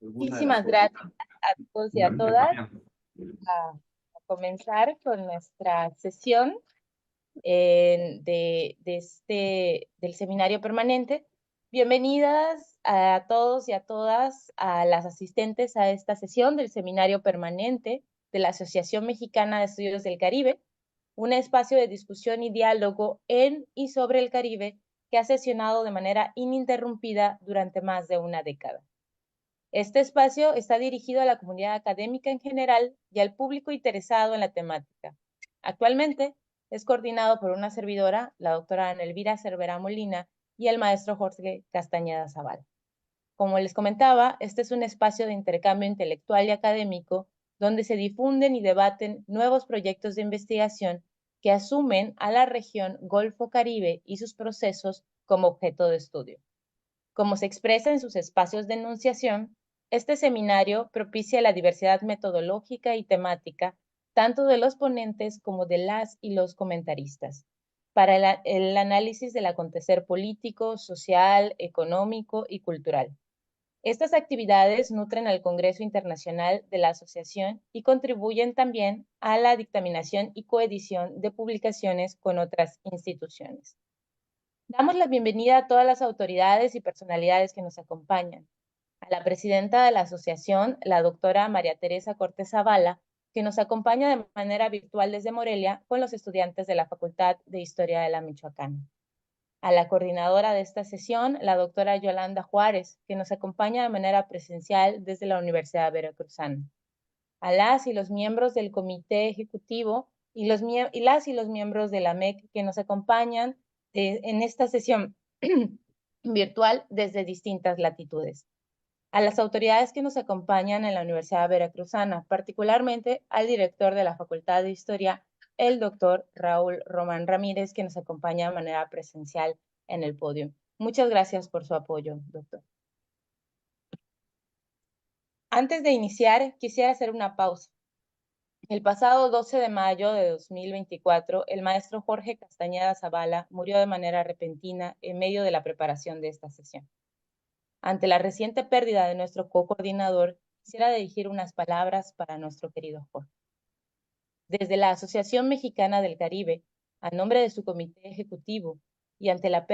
Muchísimas gracias a todos y a todas a comenzar con nuestra sesión del seminario permanente. Bienvenidas a todos y a todas a las asistentes a esta sesión del seminario permanente de la Asociación Mexicana de Estudios del Caribe, un espacio de discusión y diálogo en y sobre el Caribe que ha sesionado de manera ininterrumpida durante más de una década. Este espacio está dirigido a la comunidad académica en general y al público interesado en la temática. Actualmente es coordinado por una servidora, la doctora Ana Elvira Cervera Molina, y el maestro Jorge Castañeda Zavala. Como les comentaba, este es un espacio de intercambio intelectual y académico donde se difunden y debaten nuevos proyectos de investigación que asumen a la región Golfo-Caribe y sus procesos como objeto de estudio. Como se expresa en sus espacios de enunciación, este seminario propicia la diversidad metodológica y temática tanto de los ponentes como de las y los comentaristas, para el análisis del acontecer político, social, económico y cultural. Estas actividades nutren al Congreso Internacional de la Asociación y contribuyen también a la dictaminación y coedición de publicaciones con otras instituciones. Damos la bienvenida a todas las autoridades y personalidades que nos acompañan. A la presidenta de la asociación, la doctora María Teresa Cortés Zavala, que nos acompaña de manera virtual desde Morelia con los estudiantes de la Facultad de Historia de la Michoacana. A la coordinadora de esta sesión, la doctora Yolanda Juárez, que nos acompaña de manera presencial desde la Universidad Veracruzana. A las y los miembros del comité ejecutivo y las y los miembros de la MEC que nos acompañan en esta sesión virtual desde distintas latitudes. A las autoridades que nos acompañan en la Universidad Veracruzana, particularmente al director de la Facultad de Historia, el doctor Raúl Román Ramírez, que nos acompaña de manera presencial en el podio. Muchas gracias por su apoyo, doctor. Antes de iniciar, quisiera hacer una pausa. El pasado 12 de mayo de 2024, el maestro Jorge Castañeda Zavala murió de manera repentina en medio de la preparación de esta sesión. Ante la reciente pérdida de nuestro co-coordinador, quisiera dirigir unas palabras para nuestro querido Jorge. Desde la Asociación Mexicana del Caribe, a nombre de su comité ejecutivo, y ante la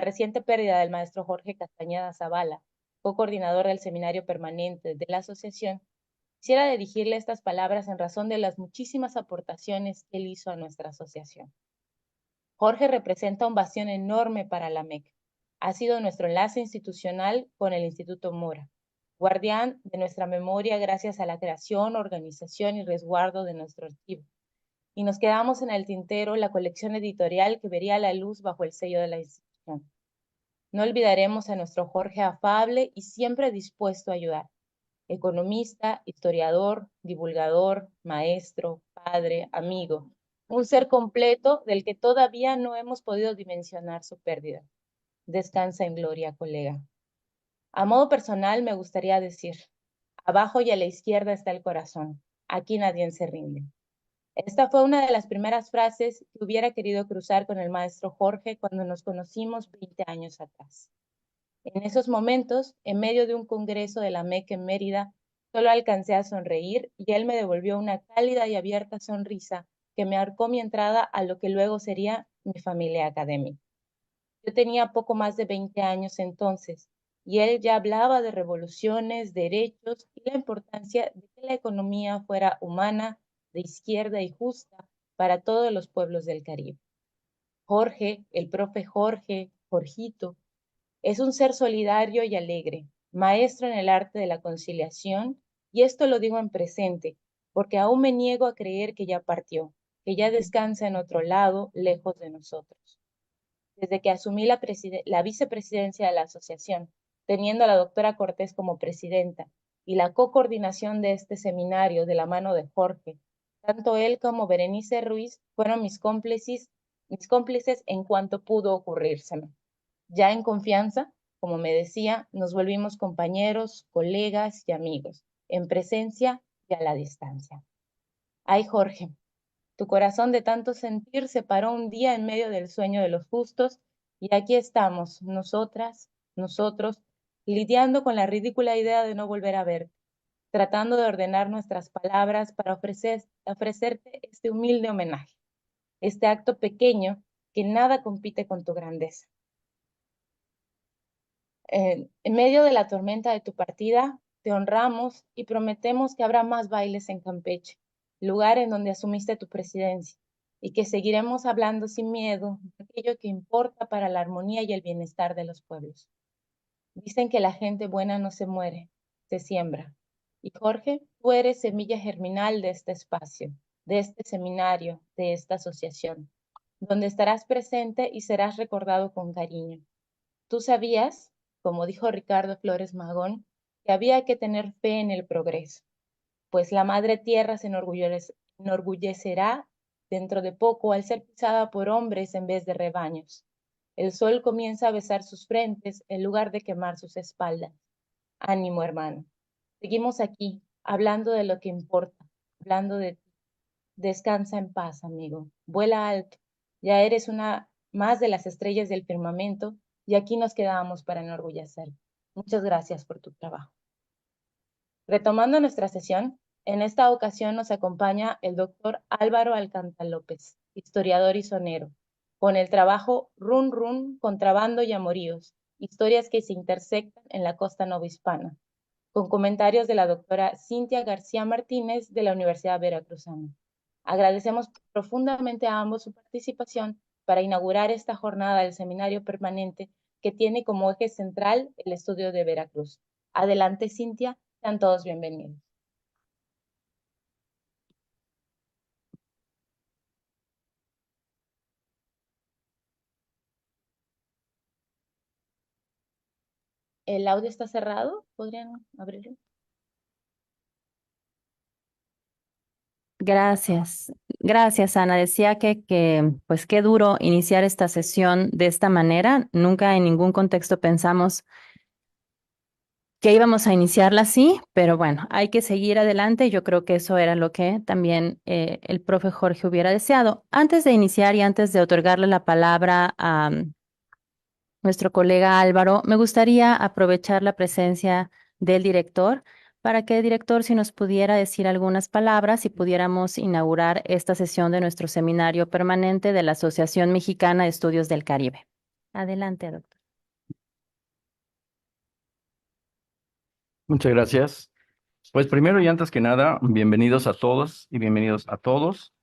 reciente pérdida del maestro Jorge Castañeda Zavala, co-coordinador del seminario permanente de la asociación, quisiera dirigirle estas palabras en razón de las muchísimas aportaciones que él hizo a nuestra asociación. Jorge representa un bastión enorme para la MEC. Ha sido nuestro enlace institucional con el Instituto Mora, guardián de nuestra memoria gracias a la creación, organización y resguardo de nuestro archivo. Y nos quedamos en el tintero la colección editorial que vería la luz bajo el sello de la institución. No olvidaremos a nuestro Jorge afable y siempre dispuesto a ayudar. Economista, historiador, divulgador, maestro, padre, amigo, un ser completo del que todavía no hemos podido dimensionar su pérdida. Descansa en gloria, colega. A modo personal me gustaría decir, abajo y a la izquierda está el corazón, aquí nadie se rinde. Esta fue una de las primeras frases que hubiera querido cruzar con el maestro Jorge cuando nos conocimos 20 años atrás. En esos momentos, en medio de un congreso de la MEC en Mérida, solo alcancé a sonreír y él me devolvió una cálida y abierta sonrisa que me arcó mi entrada a lo que luego sería mi familia académica. Yo tenía poco más de 20 años entonces y él ya hablaba de revoluciones, derechos y la importancia de que la economía fuera humana, de izquierda y justa para todos los pueblos del Caribe. Jorge, el profe Jorge, Jorgito, es un ser solidario y alegre, maestro en el arte de la conciliación, y esto lo digo en presente, porque aún me niego a creer que ya partió, que ya descansa en otro lado, lejos de nosotros. Desde que asumí la vicepresidencia de la asociación, teniendo a la doctora Cortés como presidenta, y la co-coordinación de este seminario de la mano de Jorge, tanto él como Berenice Ruiz fueron mis cómplices en cuanto pudo ocurrírseme. Ya en confianza, como me decía, nos volvimos compañeros, colegas y amigos, en presencia y a la distancia. Ay, Jorge, tu corazón de tanto sentir se paró un día en medio del sueño de los justos y aquí estamos, nosotras, nosotros, lidiando con la ridícula idea de no volver a verte, tratando de ordenar nuestras palabras para ofrecerte este humilde homenaje, este acto pequeño que nada compite con tu grandeza. En medio de la tormenta de tu partida, te honramos y prometemos que habrá más bailes en Campeche, lugar en donde asumiste tu presidencia, y que seguiremos hablando sin miedo de aquello que importa para la armonía y el bienestar de los pueblos. Dicen que la gente buena no se muere, se siembra. Y Jorge, tú eres semilla germinal de este espacio, de este seminario, de esta asociación, donde estarás presente y serás recordado con cariño. Tú sabías, como dijo Ricardo Flores Magón, que había que tener fe en el progreso, pues la madre tierra se enorgullecerá dentro de poco al ser pisada por hombres en vez de rebaños. El sol comienza a besar sus frentes en lugar de quemar sus espaldas. Ánimo, hermano. Seguimos aquí, hablando de lo que importa, hablando de ti. Descansa en paz, amigo. Vuela alto. Ya eres una más de las estrellas del firmamento y aquí nos quedamos para enorgullecer. Muchas gracias por tu trabajo. Retomando nuestra sesión, en esta ocasión nos acompaña el doctor Álvaro Alcántara López, historiador y sonero, con el trabajo Run Run, Contrabando y Amoríos, historias que se intersectan en la costa novohispana, con comentarios de la doctora Cintia García Martínez de la Universidad Veracruzana. Agradecemos profundamente a ambos su participación para inaugurar esta jornada del seminario permanente que tiene como eje central el estudio de Veracruz. Adelante, Cintia, sean todos bienvenidos. ¿El audio está cerrado? ¿Podrían abrirlo? Gracias. Gracias, Ana. Decía pues qué duro iniciar esta sesión de esta manera. Nunca en ningún contexto pensamos que íbamos a iniciarla así, pero bueno, hay que seguir adelante. Yo creo que eso era lo que también el profe Jorge hubiera deseado. Antes de iniciar y antes de otorgarle la palabra a nuestro colega Álvaro, me gustaría aprovechar la presencia del director para que el director, si nos pudiera decir algunas palabras y pudiéramos inaugurar esta sesión de nuestro seminario permanente de la Asociación Mexicana de Estudios del Caribe. Adelante, doctor. Muchas gracias. Pues primero y antes que nada, bienvenidos a todos y bienvenidos a todos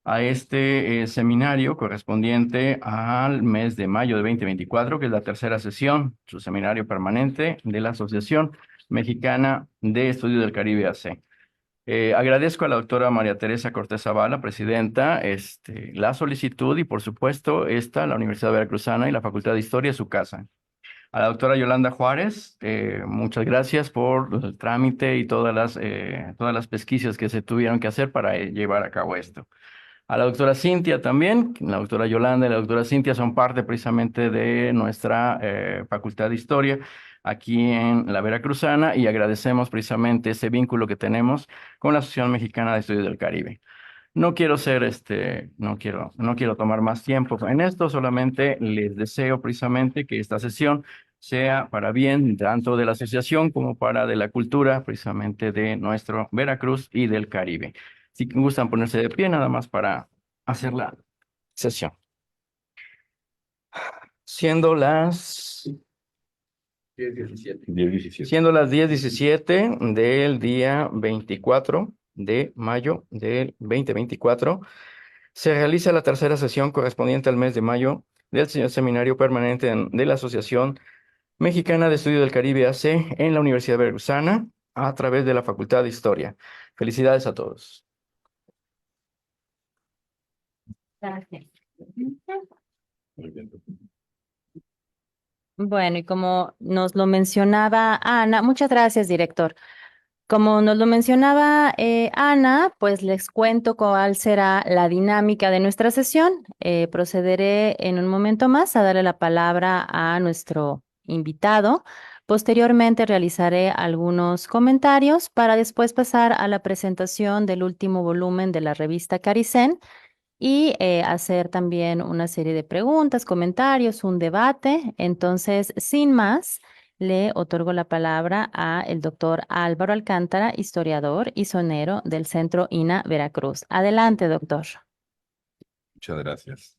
a este seminario correspondiente al mes de mayo de 2024, que es la tercera sesión, su seminario permanente de la Asociación Mexicana de Estudios del Caribe AC. Agradezco a la doctora María Teresa Cortés Zavala, presidenta, la solicitud y por supuesto la Universidad Veracruzana y la Facultad de Historia, su casa. A la doctora Yolanda Juárez, muchas gracias por el trámite y todas las pesquisas que se tuvieron que hacer para llevar a cabo esto. A la doctora Cintia también, la doctora Yolanda y la doctora Cintia son parte precisamente de nuestra Facultad de Historia aquí en la Veracruzana y agradecemos precisamente ese vínculo que tenemos con la Asociación Mexicana de Estudios del Caribe. No quiero no quiero tomar más tiempo en esto, solamente les deseo precisamente que esta sesión sea para bien tanto de la asociación como para de la cultura precisamente de nuestro Veracruz y del Caribe. Si gustan ponerse de pie nada más para hacer la sesión. Siendo las 10:17. Siendo las 10:17 del día 24 de mayo del 2024, se realiza la tercera sesión correspondiente al mes de mayo del Seminario Permanente de la Asociación Mexicana de Estudios del Caribe AC en la Universidad Veracruzana a través de la Facultad de Historia. Felicidades a todos. Gracias. Bueno, y como nos lo mencionaba Ana, muchas gracias, director. Como nos lo mencionaba Ana, pues les cuento cuál será la dinámica de nuestra sesión. Procederé en un momento más a darle la palabra a nuestro invitado. Posteriormente realizaré algunos comentarios para después pasar a la presentación del último volumen de la revista Caricén y hacer también una serie de preguntas, comentarios, un debate. Entonces, sin más, le otorgo la palabra a el doctor Álvaro Alcántara, historiador y sonero del Centro INA Veracruz. Adelante, doctor. Muchas gracias.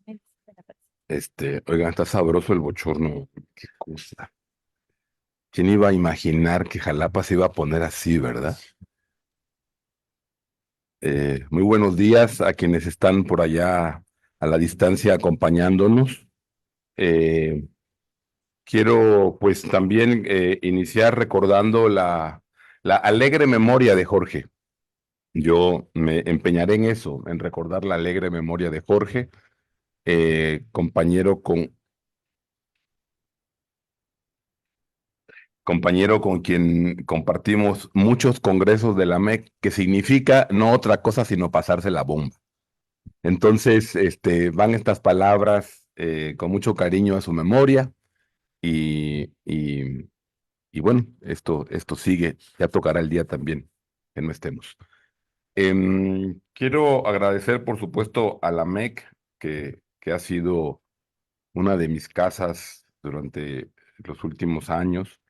Oigan, está sabroso el bochorno. Qué cosa. ¿Quién iba a imaginar que Jalapa se iba a poner así, verdad? Muy buenos días a quienes están por allá a la distancia acompañándonos. Eh, Quiero pues también iniciar recordando la alegre memoria de Jorge. Yo me empeñaré en eso, en recordar la alegre memoria de Jorge, compañero con quien compartimos muchos congresos de la MEC, que significa no otra cosa sino pasarse la bomba. Entonces, van estas palabras con mucho cariño a su memoria y, y, y bueno, esto sigue, ya tocará el día también que no estemos. Quiero agradecer, por supuesto, a la MEC, que ha sido una de mis casas durante los últimos años.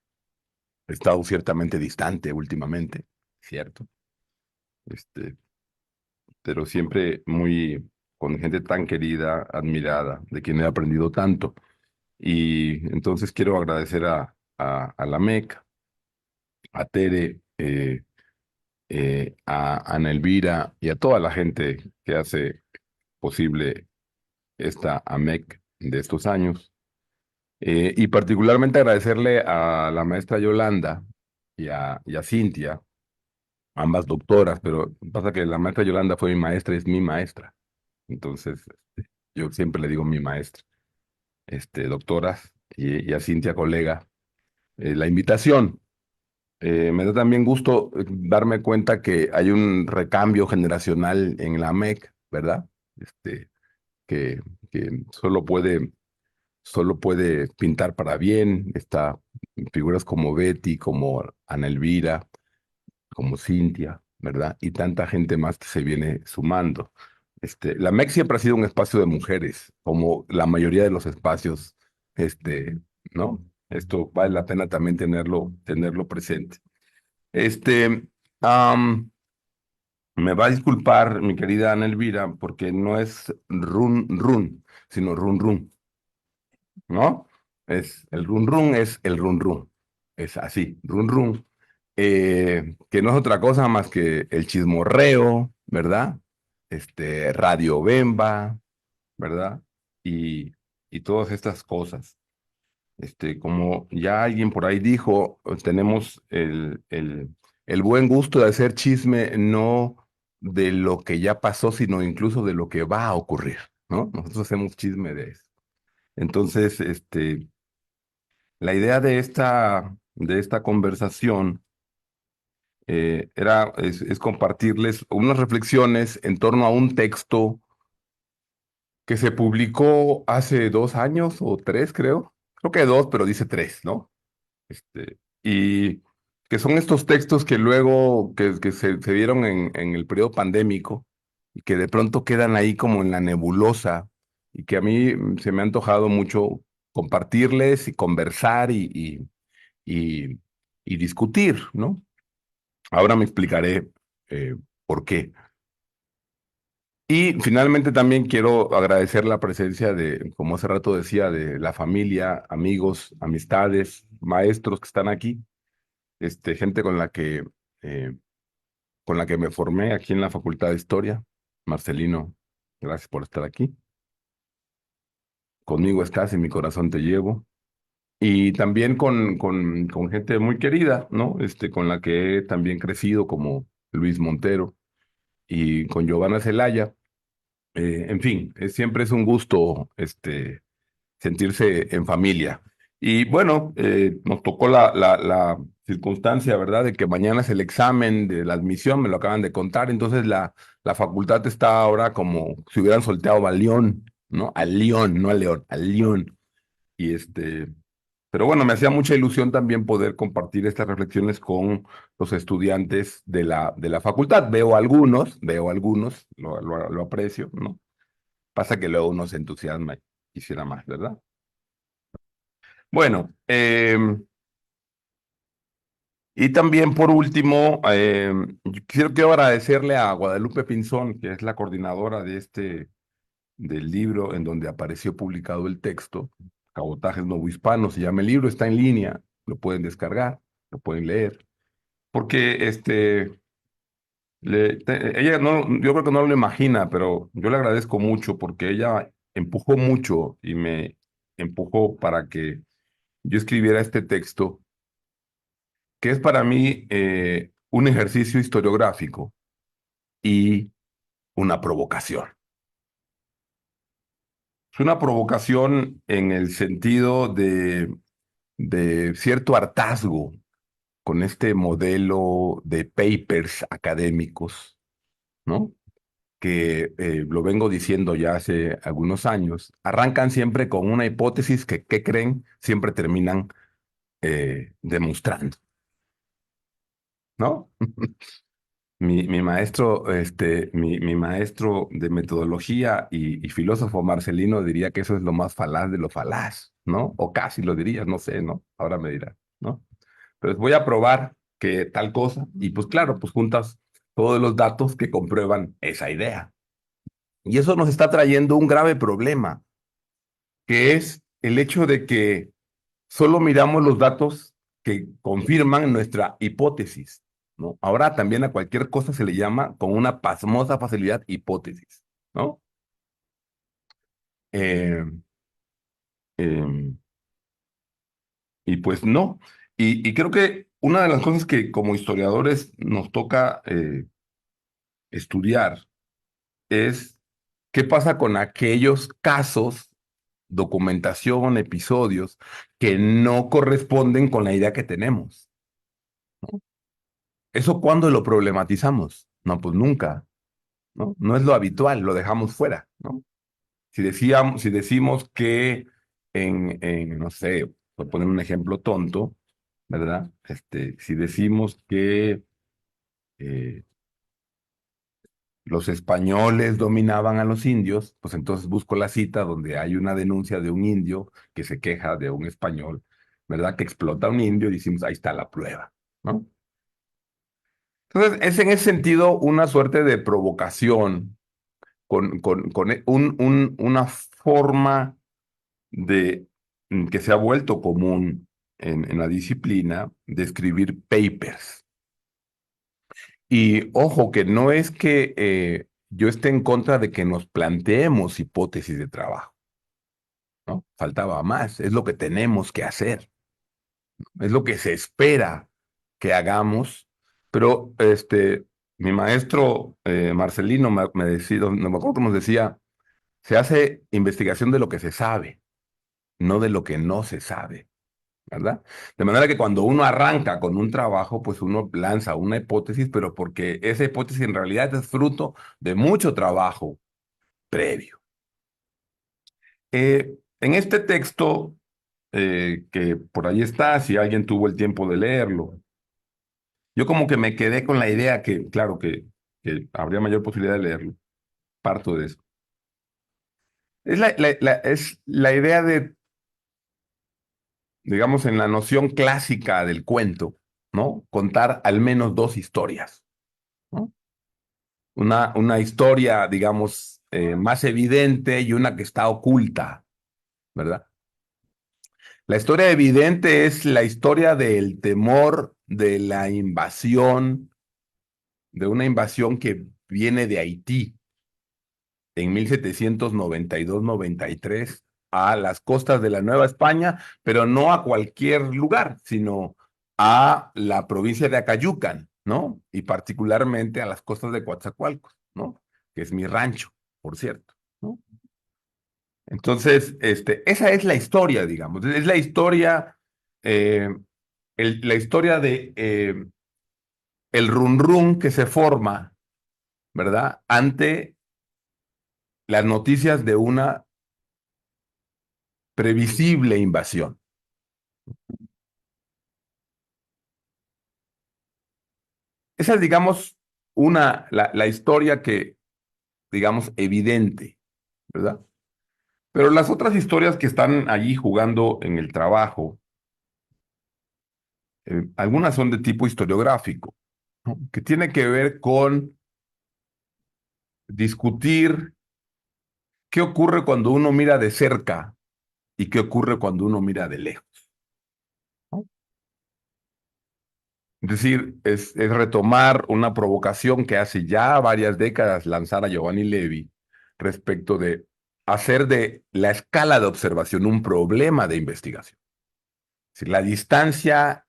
He estado ciertamente distante últimamente, cierto, este, pero siempre muy con gente tan querida, admirada, de quien he aprendido tanto. Y entonces quiero agradecer a la MEC, a Tere, a Ana Elvira y a toda la gente que hace posible esta AMEC de estos años. Y particularmente agradecerle a la maestra Yolanda y a Cintia, ambas doctoras, pero pasa que la maestra Yolanda fue mi maestra, es mi maestra. Entonces, yo siempre le digo mi maestra, doctoras, y a Cintia, colega, la invitación. Me da también gusto darme cuenta que hay un recambio generacional en la MEC, ¿verdad? Que, que solo puede pintar para bien. Está figuras como Betty, como Ana Elvira, como Cintia, ¿verdad? Y tanta gente más que se viene sumando. La MEC siempre ha sido un espacio de mujeres, como la mayoría de los espacios, ¿no? Esto vale la pena también tenerlo presente. Am, Me va a disculpar mi querida Ana Elvira, porque no es run run, sino run run, ¿no? Es el run run. Es así, run run. Que no es otra cosa más que el chismorreo, ¿verdad? Radio Bemba, ¿verdad? Y todas estas cosas. Como ya alguien por ahí dijo, tenemos el buen gusto de hacer chisme, no de lo que ya pasó, sino incluso de lo que va a ocurrir, ¿no? Nosotros hacemos chisme de eso. Entonces, la idea de esta conversación es compartirles unas reflexiones en torno a un texto que se publicó hace 2 años o 3, creo que 2, pero dice 3, ¿no? Y que son estos textos que luego que se dieron en el periodo pandémico y que de pronto quedan ahí como en la nebulosa y que a mí se me ha antojado mucho compartirles y conversar y, y discutir, ¿no? Ahora me explicaré por qué. Y finalmente también quiero agradecer la presencia de, como hace rato decía, de la familia, amigos, amistades, maestros que están aquí, gente eh, con la que me formé aquí en la Facultad de Historia. Marcelino, gracias por estar aquí. Conmigo estás, en mi corazón te llevo. Y también con gente muy querida, ¿no? Con la que he también crecido, como Luis Montero y con Giovanna Celaya. En fin, siempre es un gusto sentirse en familia. Y bueno, nos tocó la circunstancia, ¿verdad?, de que mañana es el examen de la admisión, me lo acaban de contar. Entonces la facultad está ahora como si hubieran solteado al león, ¿no? Al león, no al león, al león. Y pero bueno, me hacía mucha ilusión también poder compartir estas reflexiones con los estudiantes de la facultad. Veo algunos, lo aprecio, ¿no? Pasa que luego uno se entusiasma y quisiera más, ¿verdad? Bueno, Y también, por último, quiero agradecerle a Guadalupe Pinzón, que es la coordinadora del libro en donde apareció publicado el texto, Cabotajes Novohispanos, se llama el libro, está en línea, lo pueden descargar, lo pueden leer, porque ella no, yo creo que no lo imagina, pero yo le agradezco mucho porque ella empujó mucho y me empujó para que yo escribiera este texto, que es para mí un ejercicio historiográfico y una provocación. Es una provocación en el sentido de cierto hartazgo con este modelo de papers académicos, ¿no? Que lo vengo diciendo ya hace algunos años, arrancan siempre con una hipótesis que, ¿qué creen? Siempre terminan demostrando, ¿no? Mi maestro, mi maestro de metodología y filósofo Marcelino diría que eso es lo más falaz de lo falaz, ¿no? O casi lo diría, no sé, ¿no? Ahora me dirá, ¿no? Pero voy a probar que tal cosa y pues claro, pues juntas todos los datos que comprueban esa idea. Y eso nos está trayendo un grave problema, que es el hecho de que solo miramos los datos que confirman nuestra hipótesis, ¿no? Ahora también a cualquier cosa se le llama con una pasmosa facilidad hipótesis, ¿no? Eh, eh, y pues no. Y creo que una de las cosas que como historiadores nos toca estudiar es qué pasa con aquellos casos, documentación, episodios que no corresponden con la idea que tenemos. ¿Eso cuándo lo problematizamos? No, pues nunca, ¿no? No es lo habitual, lo dejamos fuera, ¿no? Si decimos que no sé, por poner un ejemplo tonto, ¿verdad? Si decimos que eh, los españoles dominaban a los indios, pues entonces busco la cita donde hay una denuncia de un indio que se queja de un español, ¿verdad? Que explota a un indio y decimos, ahí está la prueba, ¿no? Entonces, es en ese sentido una suerte de provocación con una forma de que se ha vuelto común en la disciplina de escribir papers. Y ojo, que no es que yo esté en contra de que nos planteemos hipótesis de trabajo, ¿no? Faltaba más, es lo que tenemos que hacer, es lo que se espera que hagamos, pero mi maestro Marcelino me decía, no me acuerdo cómo decía, se hace investigación de lo que se sabe, no de lo que no se sabe, ¿verdad? De manera que cuando uno arranca con un trabajo, pues uno lanza una hipótesis, pero porque esa hipótesis en realidad es fruto de mucho trabajo previo. En este texto, que por ahí está, si alguien tuvo el tiempo de leerlo, yo como que me quedé con la idea que, claro, que habría mayor posibilidad de leerlo. Parto de eso. Es la idea de, digamos, en la noción clásica del cuento, ¿no? Contar al menos dos historias, ¿no? Una historia, digamos, más evidente y una que está oculta, ¿verdad? La historia evidente es la historia del temor de la invasión, de una invasión que viene de Haití en 1792-93 a las costas de la Nueva España, pero no a cualquier lugar, sino a la provincia de Acayucan, ¿no? Y particularmente a las costas de Coatzacoalcos, ¿no? Que es mi rancho, por cierto, ¿no? Entonces, esa es la historia, digamos, es la historia, eh, la historia de el run run que se forma, ¿verdad? Ante las noticias de una previsible invasión. Esa es, digamos, la historia que, digamos, evidente, ¿verdad? Pero las otras historias que están allí jugando en el trabajo, algunas son de tipo historiográfico, ¿no? Que tiene que ver con discutir qué ocurre cuando uno mira de cerca y qué ocurre cuando uno mira de lejos, ¿no? Es decir, es retomar una provocación que hace ya varias décadas lanzara Giovanni Levi respecto de hacer de la escala de observación un problema de investigación. Es decir, la distancia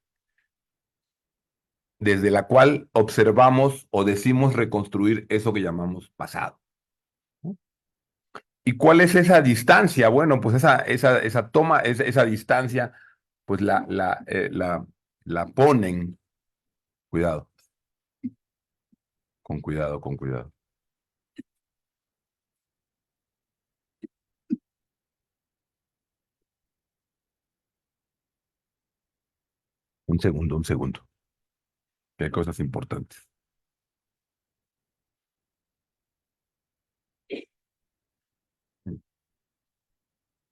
desde la cual observamos o decimos reconstruir eso que llamamos pasado. ¿Y cuál es esa distancia? Bueno, pues esa toma, esa distancia, pues la ponen, cuidado, con cuidado, con cuidado. Un segundo, que hay cosas importantes.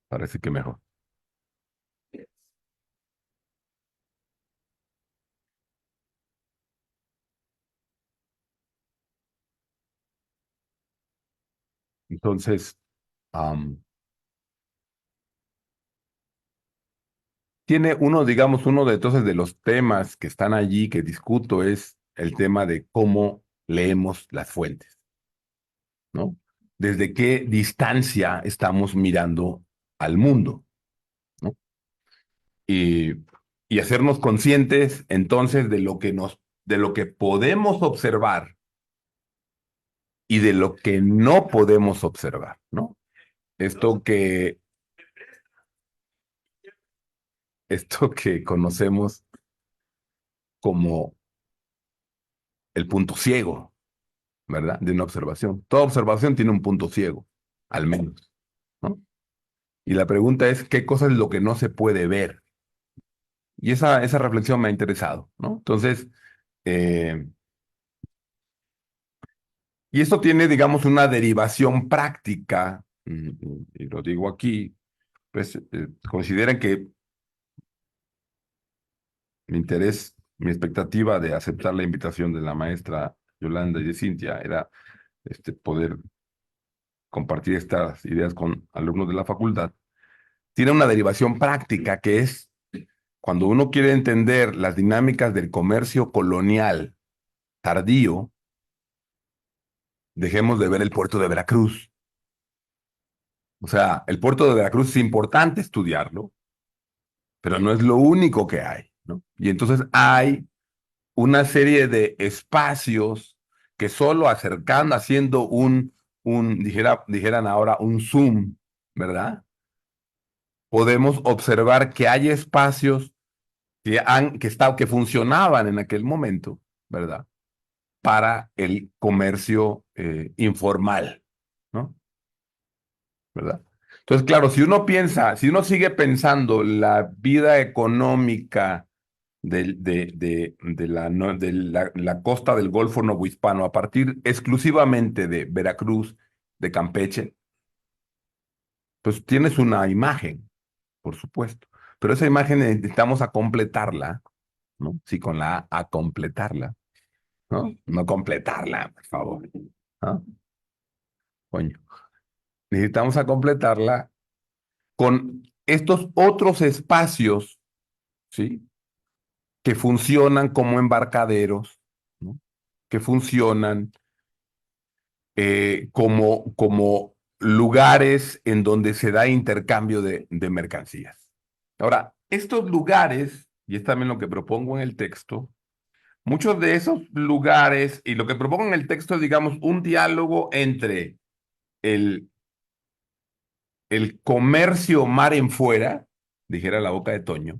Parece que mejor. Entonces, tiene uno, digamos, uno de entonces de los temas que están allí que discuto es el tema de cómo leemos las fuentes, ¿no? Desde qué distancia estamos mirando al mundo, ¿no? Y, y hacernos conscientes entonces de lo que podemos observar y de lo que no podemos observar, ¿no? Esto que, esto que conocemos como el punto ciego, ¿verdad? De una observación. Toda observación tiene un punto ciego, al menos, ¿no? Y la pregunta es, ¿qué cosa es lo que no se puede ver? Y esa reflexión me ha interesado, ¿no? Entonces, y esto tiene, digamos, una derivación práctica, y lo digo aquí, pues consideren que mi interés, mi expectativa de aceptar la invitación de la maestra Yolanda y de Cintia era poder compartir estas ideas con alumnos de la facultad. Tiene una derivación práctica que es cuando uno quiere entender las dinámicas del comercio colonial tardío, dejemos de ver el puerto de Veracruz. O sea, el puerto de Veracruz es importante estudiarlo, pero no es lo único que hay, ¿no? Y entonces hay una serie de espacios que solo acercando, haciendo dijeran ahora, un zoom, ¿verdad? Podemos observar que hay espacios que funcionaban en aquel momento, ¿verdad? Para el comercio informal, ¿no? ¿Verdad? Entonces, claro, si uno sigue pensando la vida económica de la costa del Golfo Novohispano a partir exclusivamente de Veracruz, de Campeche, pues tienes una imagen, por supuesto. Pero esa imagen necesitamos a completarla, ¿no? Sí, con la a completarla, ¿no? No completarla, por favor, ¿no? Coño. Necesitamos a completarla con estos otros espacios, ¿sí? Que funcionan como embarcaderos, ¿no? Que funcionan como lugares en donde se da intercambio de mercancías. Ahora, estos lugares, y es también lo que propongo en el texto, muchos de esos lugares, y lo que propongo en el texto es, digamos, un diálogo entre el, el comercio mar en fuera, dijera la Boca de Toño,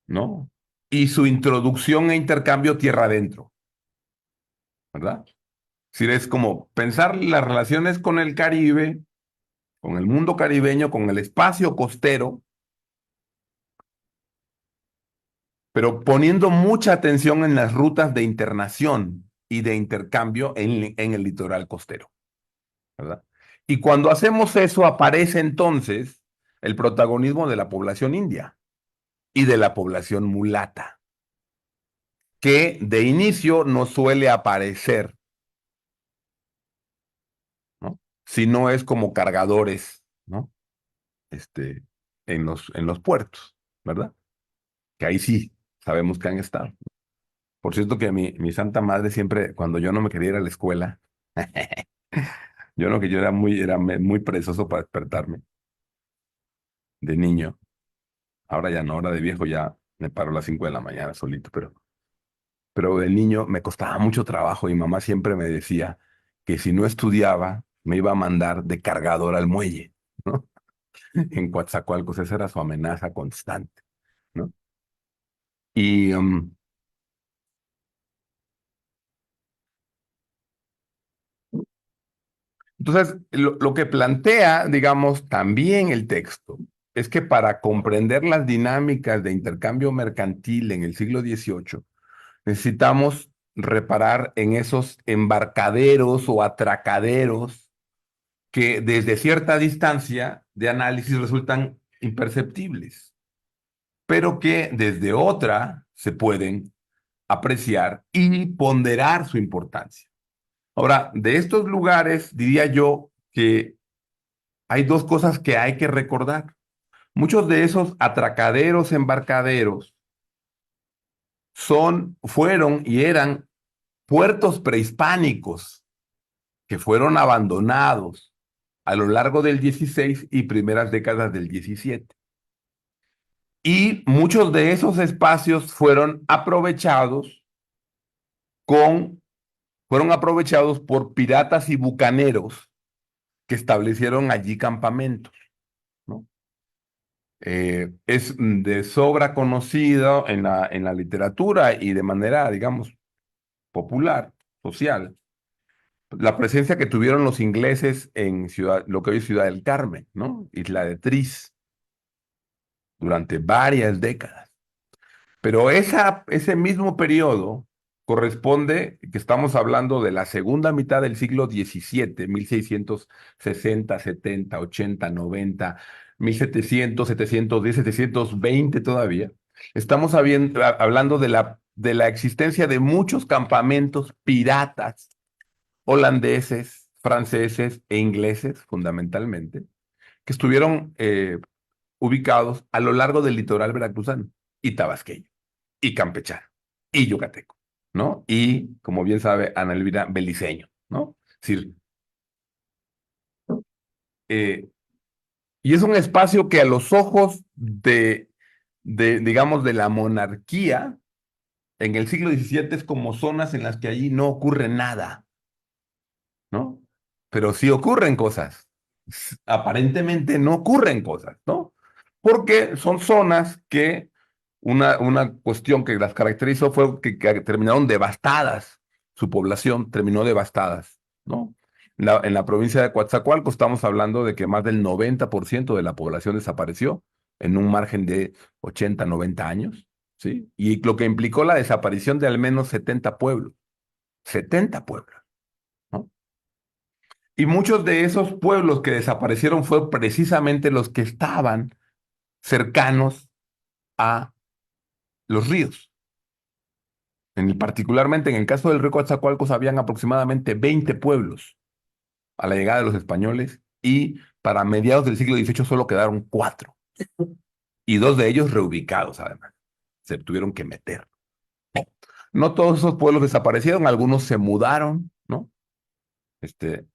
¿no? Y su introducción e intercambio tierra adentro, ¿verdad? Es decir, es como pensar las relaciones con el Caribe, con el mundo caribeño, con el espacio costero, pero poniendo mucha atención en las rutas de internación y de intercambio en el litoral costero, ¿verdad? Y cuando hacemos eso, aparece entonces el protagonismo de la población india y de la población mulata, que de inicio no suele aparecer, ¿no? Si no es como cargadores, ¿no? Este, en los puertos, ¿verdad? Que ahí sí sabemos que han estado. Por cierto que mi santa madre siempre, cuando yo no me quería ir a la escuela, yo no, que yo muy perezoso para despertarme de niño. Ahora ya no, ahora de viejo ya me paro a las 5 de la mañana solito, pero de niño me costaba mucho trabajo y mamá siempre me decía que si no estudiaba me iba a mandar de cargador al muelle, ¿no? En Coatzacoalcos, esa era su amenaza constante, ¿no? Y entonces lo que plantea, digamos, también el texto es que para comprender las dinámicas de intercambio mercantil en el siglo XVIII, necesitamos reparar en esos embarcaderos o atracaderos que desde cierta distancia de análisis resultan imperceptibles, pero que desde otra se pueden apreciar y ponderar su importancia. Ahora, de estos lugares diría yo que hay dos cosas que hay que recordar. Muchos de esos atracaderos, embarcaderos, fueron y eran puertos prehispánicos que fueron abandonados a lo largo del 16 y primeras décadas del 17. Y muchos de esos espacios con, fueron aprovechados por piratas y bucaneros que establecieron allí campamentos, ¿no? Es de sobra conocido en la literatura y de manera, digamos, popular, social, la presencia que tuvieron los ingleses en lo que hoy es Ciudad del Carmen, ¿no? Isla de Tris, durante varias décadas. Pero ese mismo periodo corresponde, que estamos hablando de la segunda mitad del siglo XVII, 1660, 70, 80, 90, 1700, 710, 720 todavía. Estamos hablando de la existencia de muchos campamentos piratas, holandeses, franceses e ingleses, fundamentalmente, que estuvieron ubicados a lo largo del litoral veracruzano y tabasqueño y campechano y yucateco, ¿no? Y, como bien sabe Ana Elvira, beliceño, ¿no? Es decir, eh, y es un espacio que a los ojos digamos, de la monarquía, en el siglo XVII es como zonas en las que allí no ocurre nada, ¿no? Pero sí ocurren cosas. Aparentemente no ocurren cosas, ¿no? Porque son zonas que una cuestión que las caracterizó fue que terminaron devastadas, su población terminó devastadas, ¿no? En la provincia de Coatzacoalcos estamos hablando de que más del 90% de la población desapareció en un margen de 80, 90 años, ¿sí? Y lo que implicó la desaparición de al menos 70 pueblos, ¿no? Y muchos de esos pueblos que desaparecieron fueron precisamente los que estaban cercanos a los ríos. Particularmente en el caso del río Coatzacoalcos habían aproximadamente 20 pueblos a la llegada de los españoles y para mediados del siglo XVIII solo quedaron 4 y 2 de ellos reubicados además. Se tuvieron que meter. No todos esos pueblos desaparecieron, algunos se mudaron, ¿no? Este,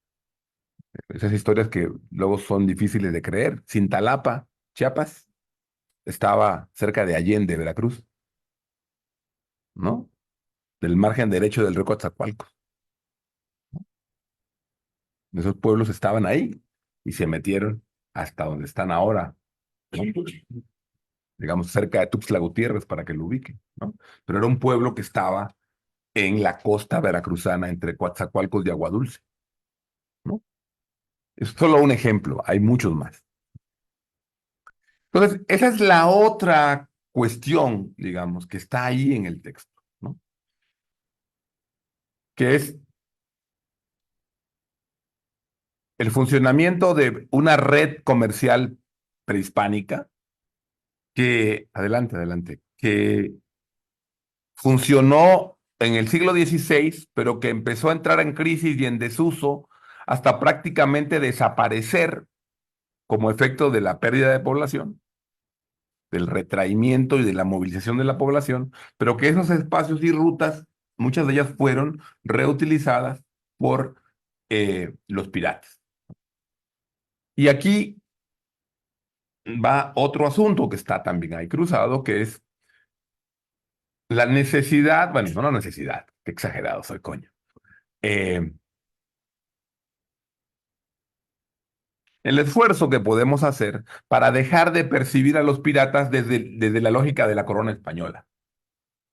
esas historias que luego son difíciles de creer. Cintalapa, Chiapas, estaba cerca de Allende, Veracruz, ¿no? Del margen derecho del río Coatzacoalcos. Esos pueblos estaban ahí y se metieron hasta donde están ahora, digamos, cerca de Tuxtla Gutiérrez, para que lo ubiquen, ¿no? Pero era un pueblo que estaba en la costa veracruzana entre Coatzacoalcos y Aguadulce, ¿no? Es solo un ejemplo, hay muchos más. Entonces, esa es la otra cuestión, digamos, que está ahí en el texto, ¿no? Que es el funcionamiento de una red comercial prehispánica adelante, que funcionó en el siglo XVI, pero que empezó a entrar en crisis y en desuso hasta prácticamente desaparecer como efecto de la pérdida de población, del retraimiento y de la movilización de la población, pero que esos espacios y rutas, muchas de ellas fueron reutilizadas por los piratas. Y aquí va otro asunto que está también ahí cruzado, que es la necesidad, bueno, no la necesidad, qué exagerado soy, coño. El esfuerzo que podemos hacer para dejar de percibir a los piratas desde la lógica de la corona española,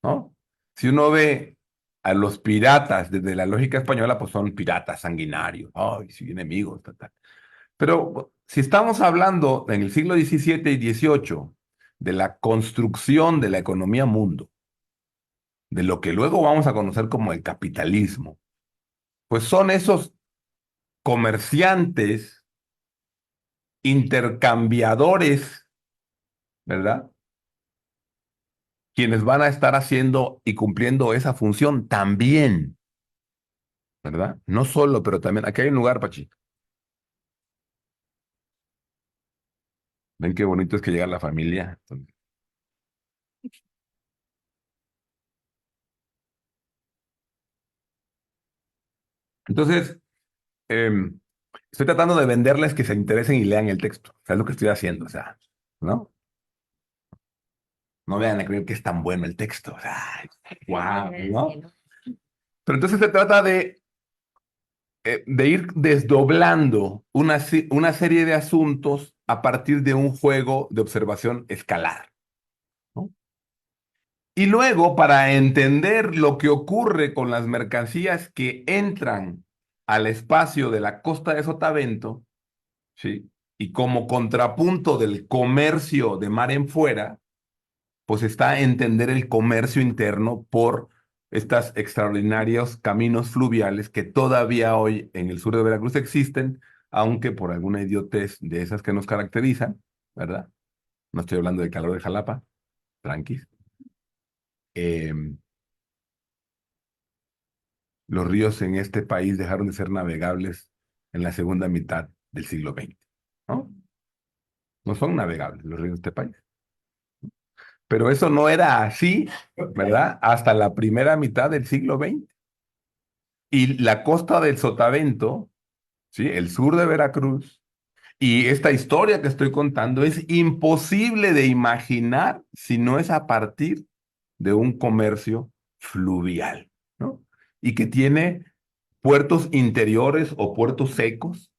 ¿no? Si uno ve a los piratas desde la lógica española, pues son piratas sanguinarios, ay, sí, enemigos, tal, tal. Pero si estamos hablando en el siglo XVII y XVIII de la construcción de la economía mundo, de lo que luego vamos a conocer como el capitalismo, pues son esos comerciantes, intercambiadores, ¿verdad? Quienes van a estar haciendo y cumpliendo esa función también, ¿verdad? No solo, pero también. Aquí hay un lugar, Pachi. Ven qué bonito es que llega la familia. Entonces, estoy tratando de venderles que se interesen y lean el texto. O sea, es lo que estoy haciendo, o sea, ¿no? No vean a creer que es tan bueno el texto. O sea, wow, ¿no? Pero entonces se trata de ir desdoblando una serie de asuntos a partir de un juego de observación escalar, ¿no? Y luego, para entender lo que ocurre con las mercancías que entran al espacio de la costa de Sotavento, ¿sí? Y como contrapunto del comercio de mar en fuera, pues está entender el comercio interno por estos extraordinarios caminos fluviales que todavía hoy en el sur de Veracruz existen, aunque por alguna idiotez de esas que nos caracterizan, ¿verdad? No estoy hablando del calor de Jalapa, tranquis. Los ríos en este país dejaron de ser navegables en la segunda mitad del siglo XX, ¿no? No son navegables los ríos de este país. Pero eso no era así, ¿verdad? Hasta la primera mitad del siglo XX. Y la costa del Sotavento, ¿sí? El sur de Veracruz, y esta historia que estoy contando es imposible de imaginar si no es a partir de un comercio fluvial, ¿no? Y que tiene puertos interiores o puertos secos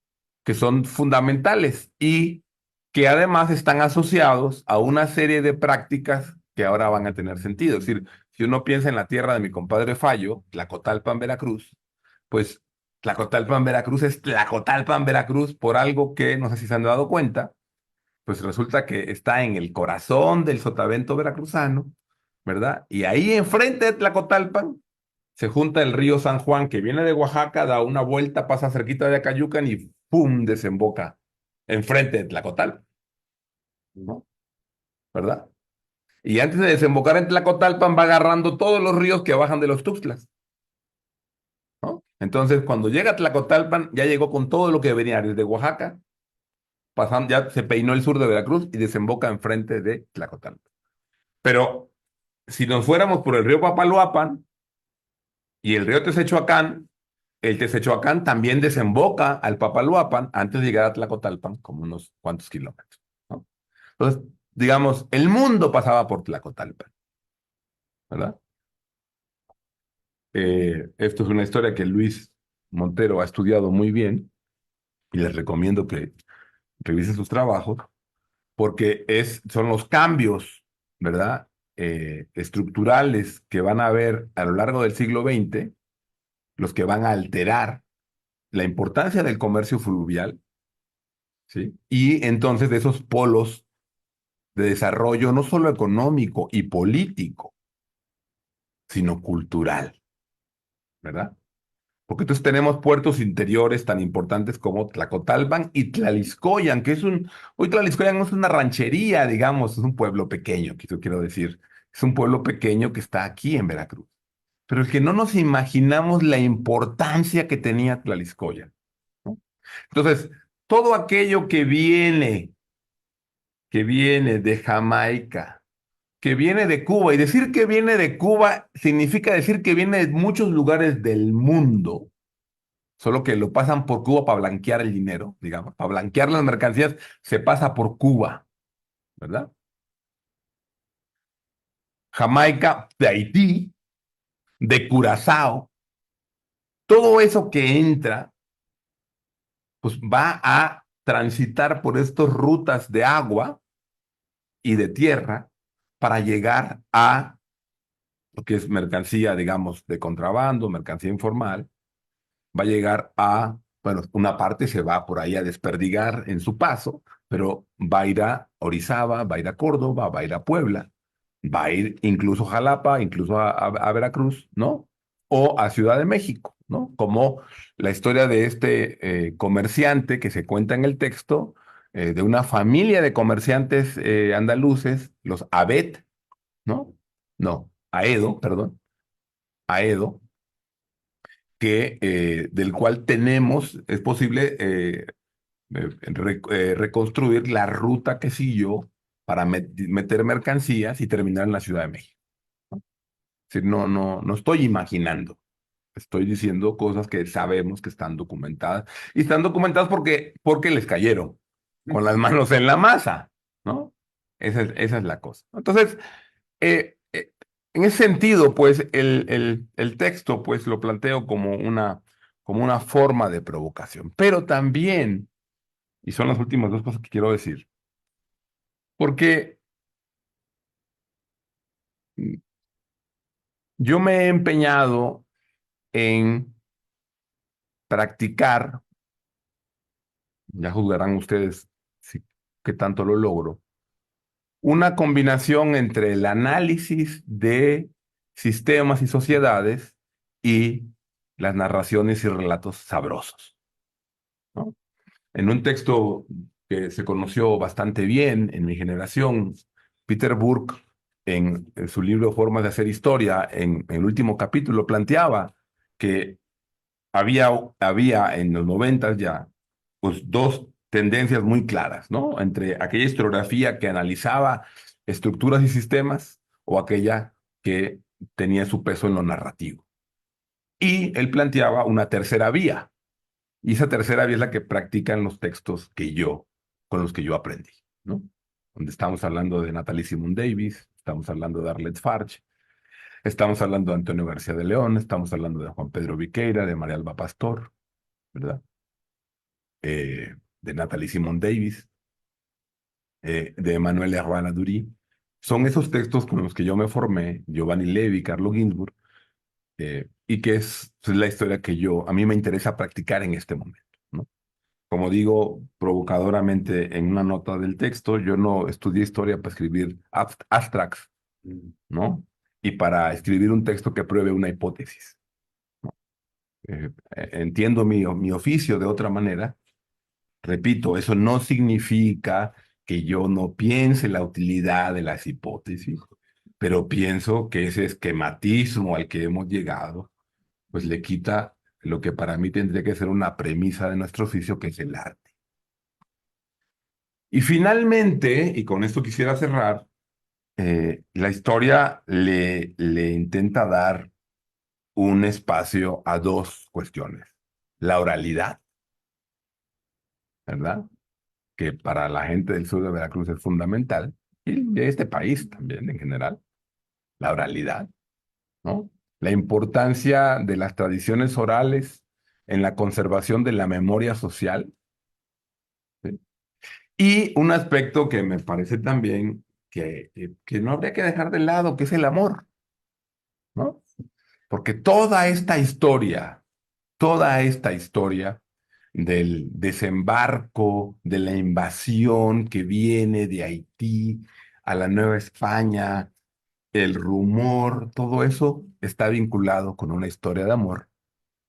que son fundamentales y que además están asociados a una serie de prácticas que ahora van a tener sentido. Es decir, si uno piensa en la tierra de mi compadre Fallo, Tlacotalpan, Veracruz, pues Tlacotalpan, Veracruz es Tlacotalpan, Veracruz por algo que no sé si se han dado cuenta, pues resulta que está en el corazón del sotavento veracruzano, ¿verdad? Y ahí enfrente de Tlacotalpan se junta el río San Juan, que viene de Oaxaca, da una vuelta, pasa cerquita de Acayucan y ¡pum! Desemboca enfrente de Tlacotalpan, ¿no? ¿Verdad? Y antes de desembocar en Tlacotalpan va agarrando todos los ríos que bajan de los Tuxtlas, ¿no? Entonces, cuando llega a Tlacotalpan, ya llegó con todo lo que venía desde Oaxaca, pasando, ya se peinó el sur de Veracruz y desemboca enfrente de Tlacotalpan. Pero si nos fuéramos por el río Papaloapan y el río Texechoacán, el Texechoacán también desemboca al Papaloapan antes de llegar a Tlacotalpan, como unos cuantos kilómetros, ¿no? Entonces, digamos, el mundo pasaba por Tlacotalpan, ¿verdad? Esto es una historia que Luis Montero ha estudiado muy bien y les recomiendo que revisen sus trabajos porque son los cambios, ¿verdad? Estructurales que van a haber a lo largo del siglo XX, los que van a alterar la importancia del comercio fluvial, ¿sí? Y entonces de esos polos de desarrollo no solo económico y político, sino cultural, ¿verdad? Porque entonces tenemos puertos interiores tan importantes como Tlacotalpan y Tlaliscoyan, hoy Tlaliscoyan no es una ranchería, digamos, es un pueblo pequeño, quiero decir, Es un pueblo pequeño que está aquí en Veracruz, pero el que no nos imaginamos la importancia que tenía Tlaxcoya, ¿no? Entonces, todo aquello que viene de Jamaica, que viene de Cuba, y decir que viene de Cuba significa decir que viene de muchos lugares del mundo, solo que lo pasan por Cuba para blanquear el dinero, digamos, para blanquear las mercancías se pasa por Cuba, ¿verdad? Jamaica, de Haití, de Curazao, todo eso que entra, pues va a transitar por estas rutas de agua y de tierra para llegar a lo que es mercancía, digamos, de contrabando, mercancía informal, va a llegar a, bueno, una parte se va por ahí a desperdigar en su paso, pero va a ir a Orizaba, va a ir a Córdoba, va a ir a Puebla, va a ir incluso a Jalapa, incluso a Veracruz, ¿no? O a Ciudad de México, ¿no? Como la historia de este comerciante que se cuenta en el texto, de una familia de comerciantes andaluces, los Abet, ¿no? No, Aedo, perdón, Aedo, que, del cual tenemos, es posible reconstruir la ruta que siguió para meter mercancías y terminar en la Ciudad de México. Es decir, no estoy imaginando, estoy diciendo cosas que sabemos que están documentadas, y están documentadas porque les cayeron con las manos en la masa, ¿no? Esa es la cosa. Entonces, en ese sentido, pues, el texto, pues, lo planteo como una forma de provocación, pero también, y son las últimas dos cosas que quiero decir, porque yo me he empeñado en practicar, ya juzgarán ustedes si, qué tanto lo logro, una combinación entre el análisis de sistemas y sociedades y las narraciones y relatos sabrosos, ¿no? En un texto que se conoció bastante bien en mi generación, Peter Burke, en su libro Formas de hacer historia, en el último capítulo, planteaba que había en los 90 ya, pues, dos tendencias muy claras, ¿no? Entre aquella historiografía que analizaba estructuras y sistemas o aquella que tenía su peso en lo narrativo. Y él planteaba una tercera vía, y esa tercera vía es la que practican los textos con los que yo aprendí, ¿no? Donde estamos hablando de Natalie Simon Davis, estamos hablando de Arlette Farch, estamos hablando de Antonio García de León, estamos hablando de Juan Pedro Viqueira, de María Alba Pastor, ¿verdad? De Natalie Simon Davis, de Emmanuel Herrana Durí. Son esos textos con los que yo me formé, Giovanni Levi, Carlo Ginzburg, y que es la historia que a mí me interesa practicar en este momento, ¿no? Como digo provocadoramente en una nota del texto, yo no estudié historia para escribir abstracts, ¿no? Y para escribir un texto que pruebe una hipótesis, ¿no? Entiendo mi oficio de otra manera. Repito, eso no significa que yo no piense la utilidad de las hipótesis, pero pienso que ese esquematismo al que hemos llegado, pues le quita lo que para mí tendría que ser una premisa de nuestro oficio, que es el arte. Y finalmente, y con esto quisiera cerrar, la historia le intenta dar un espacio a dos cuestiones. La oralidad, ¿verdad? Que para la gente del sur de Veracruz es fundamental, y de este país también en general, la oralidad, ¿no? La importancia de las tradiciones orales en la conservación de la memoria social, ¿sí? Y un aspecto que me parece también que no habría que dejar de lado, que es el amor, ¿no? Porque toda esta historia del desembarco, de la invasión que viene de Haití a la Nueva España, el rumor, todo eso está vinculado con una historia de amor,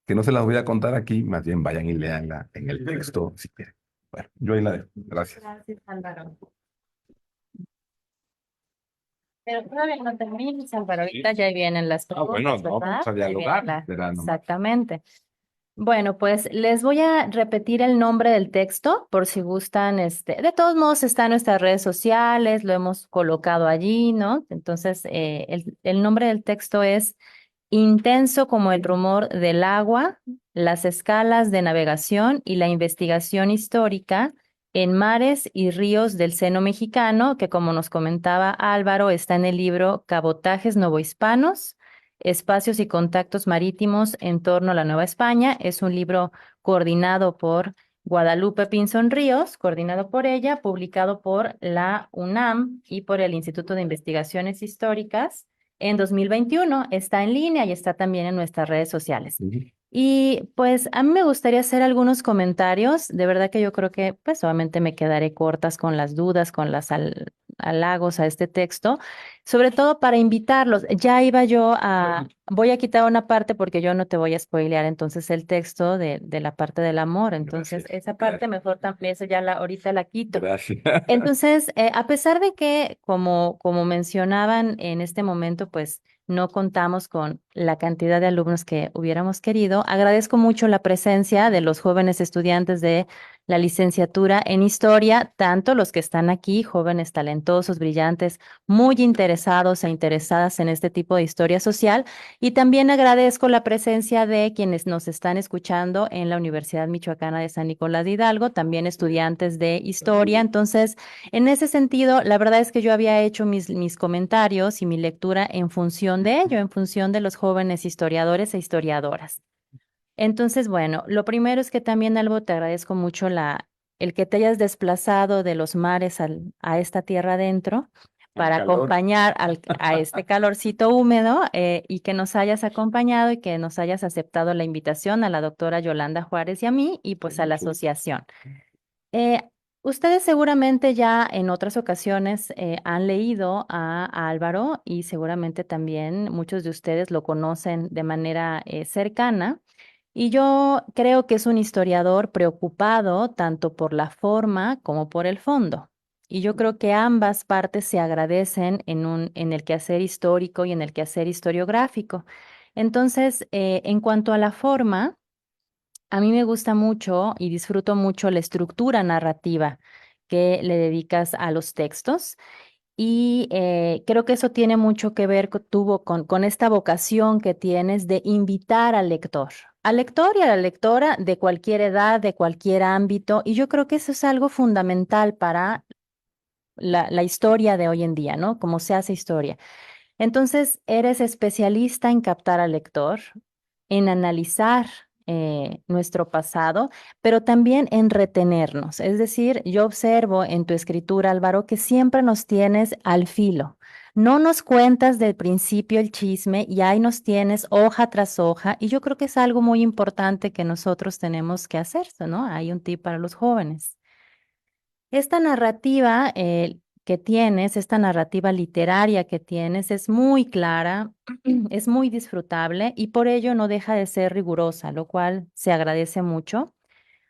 que no se las voy a contar aquí, más bien vayan y leanla en el texto si quieren. Bueno, yo ahí la dejo. Gracias. Gracias, Álvaro. Pero todavía no terminas, Álvaro. Sí. Ahorita ya vienen las Bueno, preguntas, no, ¿verdad? vamos a Ahí viene dialogar. Será nomás. Exactamente. Bueno, pues les voy a repetir el nombre del texto por si gustan, de todos modos está en nuestras redes sociales, lo hemos colocado allí, ¿no? Entonces, el nombre del texto es Intenso como el rumor del agua, las escalas de navegación y la investigación histórica en mares y ríos del seno mexicano, que como nos comentaba Álvaro, está en el libro Cabotajes Novohispanos, Espacios y Contactos Marítimos en torno a la Nueva España. Es un libro coordinado por Guadalupe Pinzón Ríos, coordinado por ella, publicado por la UNAM y por el Instituto de Investigaciones Históricas en 2021. Está en línea y está también en nuestras redes sociales. Ujú. Y pues a mí me gustaría hacer algunos comentarios. De verdad que yo creo que pues obviamente me quedaré cortas con las dudas, con las halagos a este texto, sobre todo para invitarlos. Ya iba yo voy a quitar una parte porque yo no te voy a spoilear entonces el texto de la parte del amor. Entonces Gracias. esa parte mejor también, eso ya ahorita la quito. Gracias. Entonces, a pesar de que, como mencionaban en este momento, pues no contamos con la cantidad de alumnos que hubiéramos querido, agradezco mucho la presencia de los jóvenes estudiantes de la licenciatura en historia, tanto los que están aquí, jóvenes talentosos, brillantes, muy interesados e interesadas en este tipo de historia social, y también agradezco la presencia de quienes nos están escuchando en la Universidad Michoacana de San Nicolás de Hidalgo, también estudiantes de historia. Entonces, en ese sentido, la verdad es que yo había hecho mis comentarios y mi lectura en función de ello, en función de los jóvenes historiadores e historiadoras. Entonces, bueno, lo primero es que también, Albo, te agradezco mucho el que te hayas desplazado de los mares a esta tierra adentro para calor. acompañar a este calorcito húmedo, y que nos hayas acompañado y que nos hayas aceptado la invitación a la doctora Yolanda Juárez y a mí y pues a la asociación. Eh, Ustedes seguramente ya en otras ocasiones han leído a Álvaro y seguramente también muchos de ustedes lo conocen de manera cercana. Y yo creo que es un historiador preocupado tanto por la forma como por el fondo. Y yo creo que ambas partes se agradecen en el quehacer histórico y en el quehacer historiográfico. Entonces, en cuanto a la forma, a mí me gusta mucho y disfruto mucho la estructura narrativa que le dedicas a los textos. Y creo que eso tiene mucho que ver, tuvo con esta vocación que tienes de invitar al lector y a la lectora de cualquier edad, de cualquier ámbito. Y yo creo que eso es algo fundamental para la historia de hoy en día, ¿no? Cómo se hace historia. Entonces, eres especialista en captar al lector, en analizar nuestro pasado, pero también en retenernos. Es decir, yo observo en tu escritura, Álvaro, que siempre nos tienes al filo. No nos cuentas del principio el chisme y ahí nos tienes hoja tras hoja, y yo creo que es algo muy importante que nosotros tenemos que hacer, ¿no? Hay un tip para los jóvenes. Esta narrativa que tienes, esta narrativa literaria que tienes, es muy clara, es muy disfrutable y por ello no deja de ser rigurosa, lo cual se agradece mucho.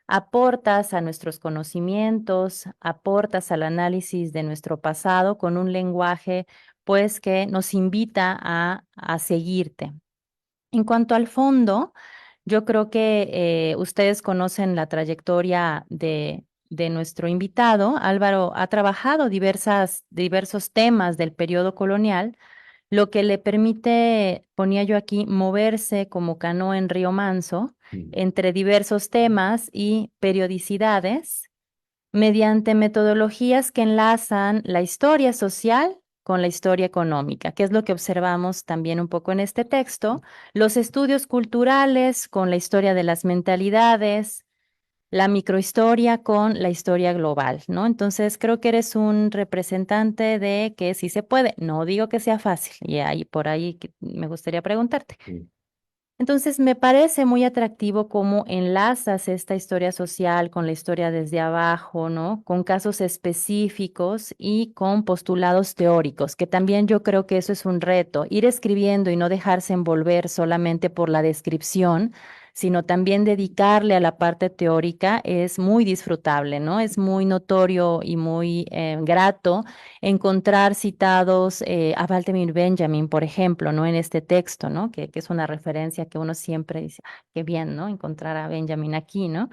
Aportas a nuestros conocimientos, aportas al análisis de nuestro pasado con un lenguaje, pues, que nos invita a seguirte. En cuanto al fondo, yo creo que ustedes conocen la trayectoria de nuestro invitado. Álvaro ha trabajado diversos temas del periodo colonial, lo que le permite, ponía yo aquí, moverse como canoa en río manso entre diversos temas y periodicidades mediante metodologías que enlazan la historia social con la historia económica, que es lo que observamos también un poco en este texto, los estudios culturales con la historia de las mentalidades, la microhistoria con la historia global, ¿no? Entonces creo que eres un representante de que sí se puede. No digo que sea fácil, y ahí por ahí me gustaría preguntarte. Sí. Entonces, me parece muy atractivo cómo enlazas esta historia social con la historia desde abajo, ¿no? Con casos específicos y con postulados teóricos, que también yo creo que eso es un reto, ir escribiendo y no dejarse envolver solamente por la descripción, sino también dedicarle a la parte teórica es muy disfrutable, ¿no? Es muy notorio y muy grato encontrar citados a Vladimir Benjamin, por ejemplo, ¿no? En este texto, ¿no? Que es una referencia que uno siempre dice, ah, qué bien, ¿no? Encontrar a Benjamin aquí, ¿no?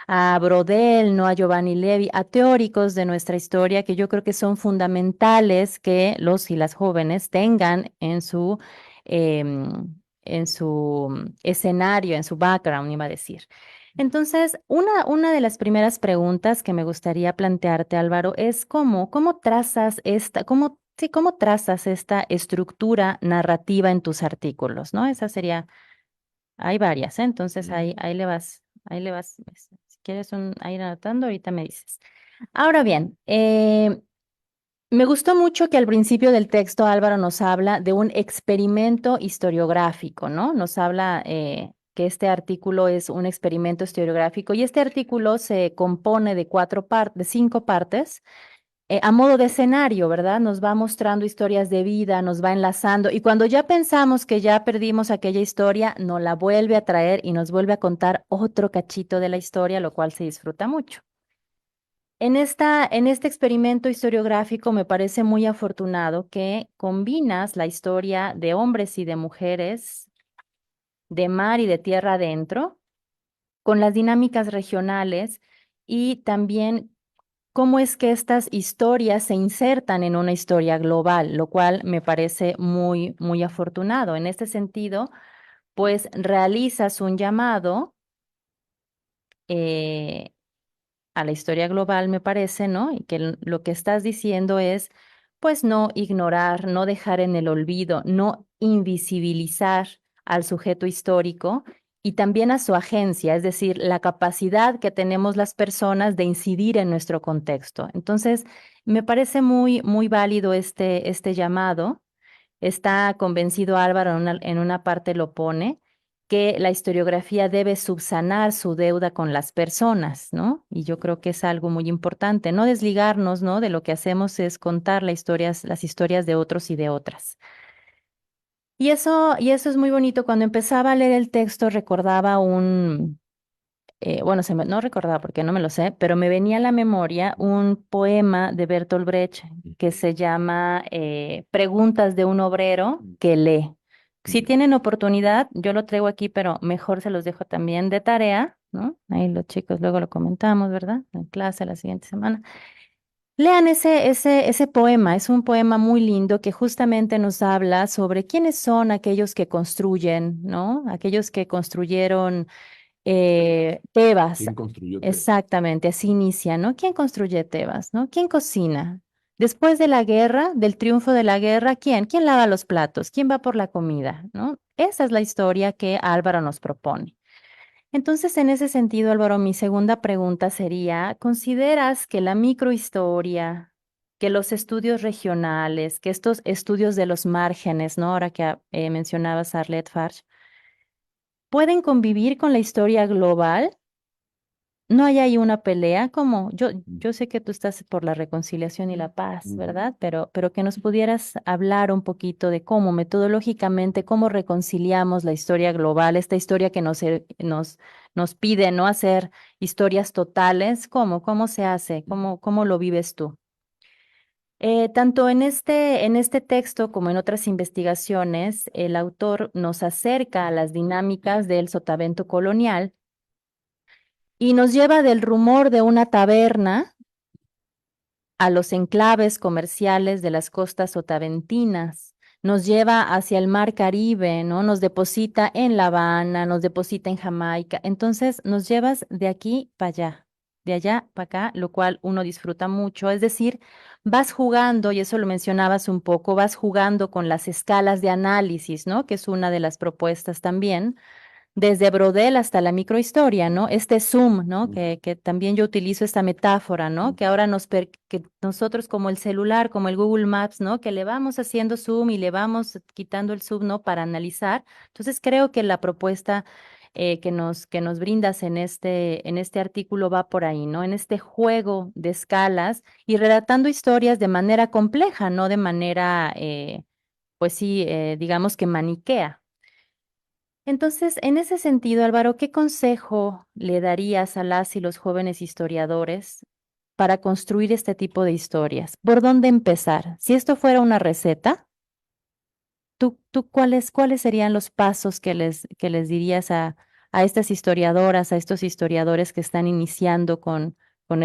A Brodel, ¿no? A Giovanni Levi, a teóricos de nuestra historia que yo creo que son fundamentales que los y las jóvenes tengan en su escenario, en su background, iba a decir. Entonces, una de las primeras preguntas que me gustaría plantearte, Álvaro, es cómo trazas cómo trazas esta estructura narrativa en tus artículos, ¿no? Esa sería, hay varias, ¿eh? Entonces ahí le vas, si quieres ir anotando, ahorita me dices. Ahora bien, me gustó mucho que al principio del texto Álvaro nos habla de un experimento historiográfico, ¿no? Nos habla que este artículo es un experimento historiográfico y este artículo se compone de de 5 partes a modo de escenario, ¿verdad? Nos va mostrando historias de vida, nos va enlazando y cuando ya pensamos que ya perdimos aquella historia, nos la vuelve a traer y nos vuelve a contar otro cachito de la historia, lo cual se disfruta mucho. En este experimento historiográfico me parece muy afortunado que combinas la historia de hombres y de mujeres, de mar y de tierra adentro, con las dinámicas regionales y también cómo es que estas historias se insertan en una historia global, lo cual me parece muy, muy afortunado. En este sentido, pues realizas un llamado eh, a la historia global, me parece, ¿no? Y que lo que estás diciendo es, pues, no ignorar, no dejar en el olvido, no invisibilizar al sujeto histórico y también a su agencia, es decir, la capacidad que tenemos las personas de incidir en nuestro contexto. Entonces, me parece muy, muy válido este llamado. Está convencido Álvaro, en una parte lo pone, que la historiografía debe subsanar su deuda con las personas, ¿no? Y yo creo que es algo muy importante, no desligarnos, ¿no? De lo que hacemos es contar las historias de otros y de otras. Y eso es muy bonito. Cuando empezaba a leer el texto recordaba bueno, no recordaba porque no me lo sé, pero me venía a la memoria un poema de Bertolt Brecht que se llama Preguntas de un obrero que lee. Si tienen oportunidad, yo lo traigo aquí, pero mejor se los dejo también de tarea, ¿no? Ahí los chicos luego lo comentamos, ¿verdad? En clase la siguiente semana. Lean ese poema, es un poema muy lindo que justamente nos habla sobre quiénes son aquellos que construyen, ¿no? Aquellos que construyeron Tebas, ¿Quién construyó Tebas? exactamente, así inicia, ¿no? ¿Quién construye Tebas, no? ¿Quién cocina? Después de la guerra, del triunfo de la guerra, ¿quién? ¿Quién lava los platos? ¿Quién va por la comida, no? Esa es la historia que Álvaro nos propone. Entonces, en ese sentido, Álvaro, mi segunda pregunta sería, ¿consideras que la microhistoria, que los estudios regionales, que estos estudios de los márgenes, ¿no? Ahora que mencionabas a Arlette Farge, pueden convivir con la historia global? No hay ahí una pelea como yo sé que tú estás por la reconciliación y la paz, ¿verdad? Pero que nos pudieras hablar un poquito de cómo metodológicamente, cómo reconciliamos la historia global, esta historia que nos pide no hacer historias totales, ¿cómo se hace? ¿Cómo lo vives tú? Tanto en este texto como en otras investigaciones, el autor nos acerca a las dinámicas del sotavento colonial y nos lleva del rumor de una taberna a los enclaves comerciales de las costas sotaventinas. Nos lleva hacia el mar Caribe, ¿no? Nos deposita en La Habana, nos deposita en Jamaica. Entonces nos llevas de aquí para allá, de allá para acá, lo cual uno disfruta mucho. Es decir, vas jugando, y eso lo mencionabas un poco, vas jugando con las escalas de análisis, ¿no? Que es una de las propuestas también desde Brodel hasta la microhistoria, ¿no? Este zoom, ¿no? Que también yo utilizo esta metáfora, ¿no? Que ahora que nosotros como el celular, como el Google Maps, ¿no? Que le vamos haciendo zoom y le vamos quitando el zoom, ¿no? Para analizar. Entonces creo que la propuesta que nos brindas en este artículo va por ahí, ¿no? En este juego de escalas y relatando historias de manera compleja, no de manera, pues sí, digamos que maniquea. Entonces, en ese sentido, Álvaro, ¿qué consejo le darías a las y los jóvenes historiadores para construir este tipo de historias? ¿Por dónde empezar? Si esto fuera una receta, ¿cuáles serían los pasos que les dirías a estas historiadoras, a estos historiadores que están iniciando con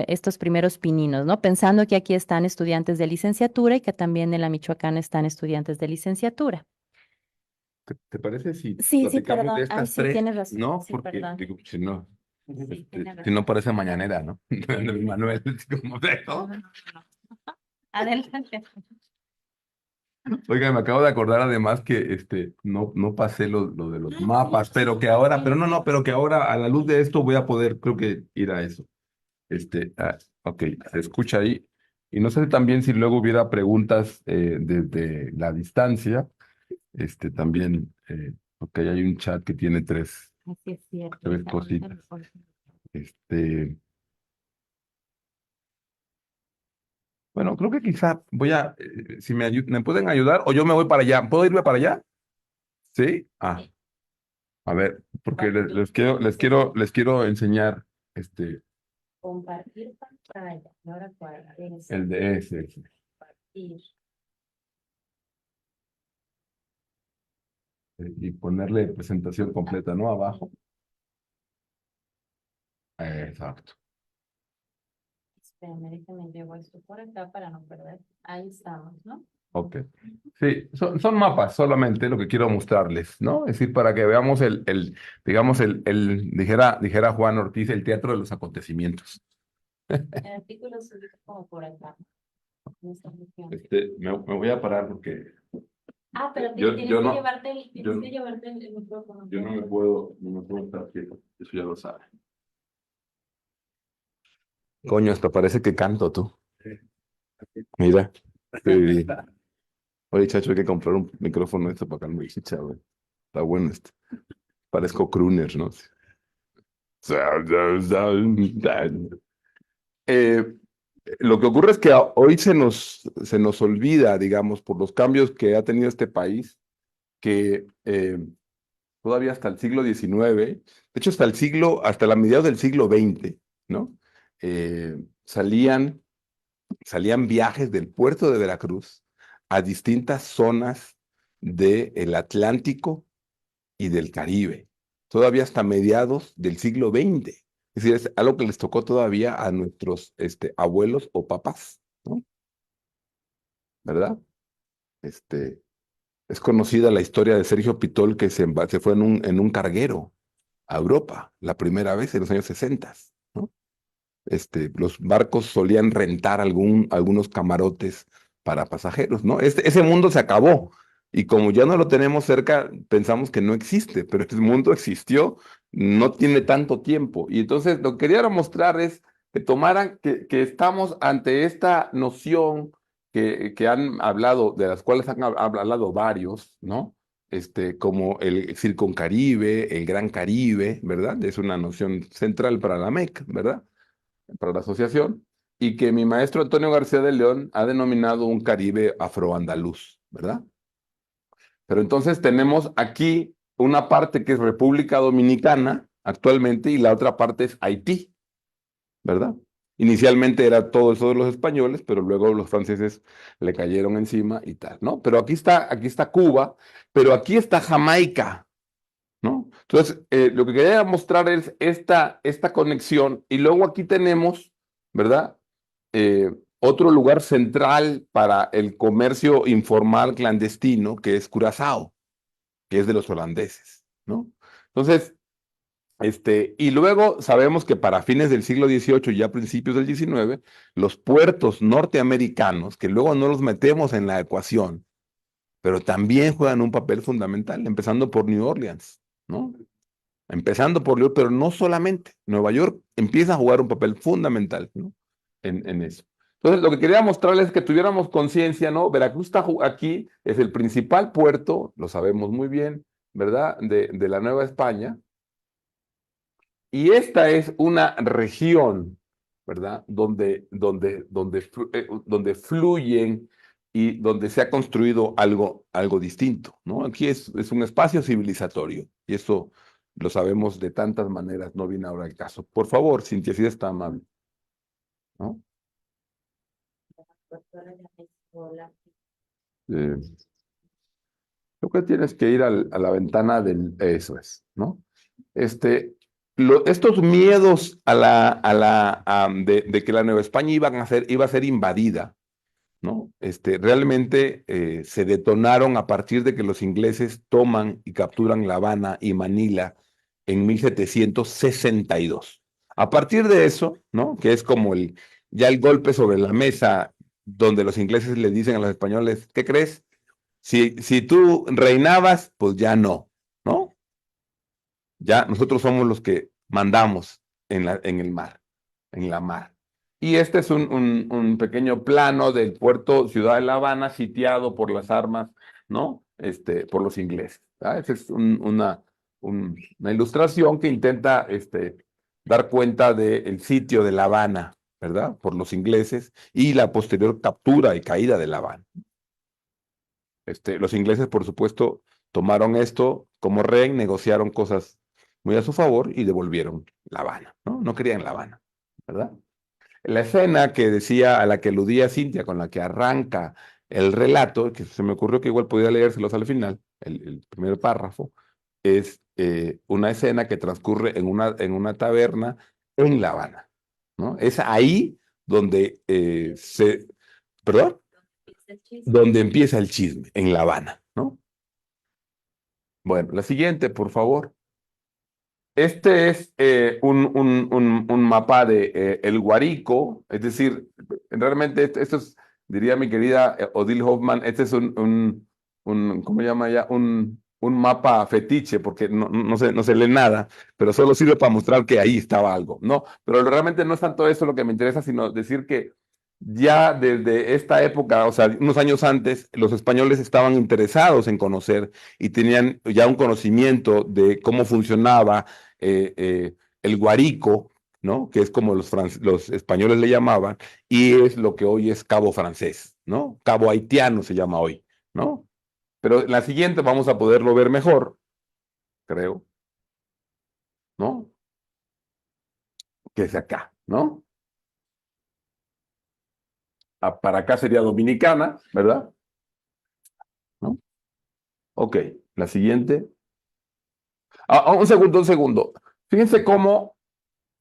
estos primeros pininos, ¿no? Pensando que aquí están estudiantes de licenciatura y que también en la Michoacán están estudiantes de licenciatura. ¿Te parece si Sí, sí, platicamos de perdón. Ay, estas sí, tres? tienes razón. No, Sí, porque perdón. digo, si no, Sí, si tienes no razón. parece mañanera, ¿no? De Manuel, es como de No, eso. no, no, no. Adelante. Oiga, me acabo de acordar además que no pasé lo de los mapas, pero que ahora, pero que ahora a la luz de esto voy a poder, creo que ir a eso. Ok, se escucha ahí. Y no sé también si luego hubiera preguntas desde la distancia, también, porque ahí hay un chat que tiene Así es cierto. tres Ahorita cositas. lo pongo. Este, bueno, creo que quizá si me pueden ayudar o yo me voy para allá. ¿Puedo irme para allá? ¿Sí? A ver, porque les quiero enseñar Compartir pantalla. ¿Y ahora cuál? el de ese. Compartir. Y ponerle presentación completa, ¿no? Abajo. Exacto. Espérame, déjame llevo esto por acá para no perder. Ahí estamos, ¿no? Ok. Sí, son mapas solamente lo que quiero mostrarles, ¿no? Es decir, para que veamos digamos, dijera Juan Ortiz, el teatro de los acontecimientos. El artículo se ubica como por acá. En esta región. Me voy a parar porque Pero yo tienes no- que llevarte yo- el micrófono. yo no me puedo estar quieto, eso ya lo sabe. Coño, hasta parece que canto tú. Mira. Sí. Oye, chacho, hay que comprar un micrófono de esto para calmar, güey. Está bueno esto. Parezco crooner, ¿no? Eh, lo que ocurre es que hoy se nos olvida, digamos, por los cambios que ha tenido este país, que todavía hasta el siglo XIX, de hecho hasta la mediados del siglo XX, ¿no? Salían viajes del puerto de Veracruz a distintas zonas del Atlántico y del Caribe, todavía hasta mediados del siglo XX. Es decir, es algo que les tocó todavía a nuestros abuelos o papás, ¿no? ¿Verdad? Es conocida la historia de Sergio Pitol que se fue en un carguero a Europa la primera vez en los años 60, ¿no? Los barcos solían rentar algunos camarotes para pasajeros, ¿no? Ese mundo se acabó y como ya no lo tenemos cerca, pensamos que no existe, pero este mundo existió, no tiene tanto tiempo. Y entonces lo que quería mostrar es que estamos ante esta noción que han hablado, de las cuales han hablado varios, ¿no? Como el Circuncaribe, el Gran Caribe, ¿verdad? Es una noción central para la MEC, ¿verdad? Para la asociación, y que mi maestro Antonio García de León ha denominado un Caribe afroandaluz, ¿verdad? Pero entonces tenemos aquí una parte que es República Dominicana actualmente y la otra parte es Haití, ¿verdad? Inicialmente era todo eso de los españoles, pero luego los franceses le cayeron encima y tal, ¿no? Pero aquí está Cuba, pero aquí está Jamaica, ¿no? Entonces, lo que quería mostrar es esta conexión y luego aquí tenemos, ¿verdad? Otro lugar central para el comercio informal clandestino, que es Curazao, que es de los holandeses, ¿no? Entonces, y luego sabemos que para fines del siglo XVIII y ya principios del XIX, los puertos norteamericanos, que luego no los metemos en la ecuación, pero también juegan un papel fundamental, empezando por New Orleans, ¿no? Empezando por New York, pero no solamente. Nueva York empieza a jugar un papel fundamental, ¿no? En eso. Entonces, lo que quería mostrarles es que tuviéramos conciencia, ¿no? Veracruz está aquí, es el principal puerto, lo sabemos muy bien, ¿verdad? De la Nueva España. Y esta es una región, ¿verdad? Donde fluyen y donde se ha construido algo distinto, ¿no? Aquí es un espacio civilizatorio y eso lo sabemos de tantas maneras, no viene ahora el caso. Por favor, Cintia, si está amable, ¿no? Eh, Creo que tienes que ir a la ventana del... Eso es, ¿no? Estos miedos de que la Nueva España iba a ser invadida, ¿no? Realmente se detonaron a partir de que los ingleses toman y capturan La Habana y Manila en 1762. A partir de eso, ¿no? Que es como ya el golpe sobre la mesa, donde los ingleses le dicen a los españoles, ¿qué crees? Si tú reinabas, pues ya no, ¿no? Ya nosotros somos los que mandamos en el mar, en la mar. Y este es un pequeño plano del puerto Ciudad de La Habana, sitiado por las armas, ¿no? Por los ingleses. Esa es una ilustración que intenta dar cuenta del sitio de La Habana, ¿verdad? Por los ingleses y la posterior captura y caída de La Habana. Los ingleses, por supuesto, tomaron esto como rehén, negociaron cosas muy a su favor y devolvieron La Habana, ¿no? No querían La Habana, ¿verdad? La escena que decía, a la que aludía Cintia, con la que arranca el relato, que se me ocurrió que igual podía leérselos al final, el primer párrafo, es una escena que transcurre en una taberna en La Habana, ¿no? Es ahí donde ¿perdón? Donde empieza el chisme, en La Habana, ¿no? Bueno, la siguiente, por favor. Este es un mapa de El Guarico, es decir, realmente esto es, diría mi querida Odile Hoffman, este es ¿cómo se llama ya? Un mapa fetiche, porque no se lee nada, pero solo sirve para mostrar que ahí estaba algo, ¿no? Pero realmente no es tanto eso lo que me interesa, sino decir que ya desde esta época, o sea, unos años antes, los españoles estaban interesados en conocer y tenían ya un conocimiento de cómo funcionaba el Guarico, ¿no? Que es como los españoles le llamaban, y es lo que hoy es Cabo Francés, ¿no? Cabo Haitiano se llama hoy, ¿no? Pero en la siguiente vamos a poderlo ver mejor, creo, ¿no? Que es acá, ¿no? Para acá sería Dominicana, ¿verdad? ¿No? Ok, la siguiente. Un segundo. Fíjense cómo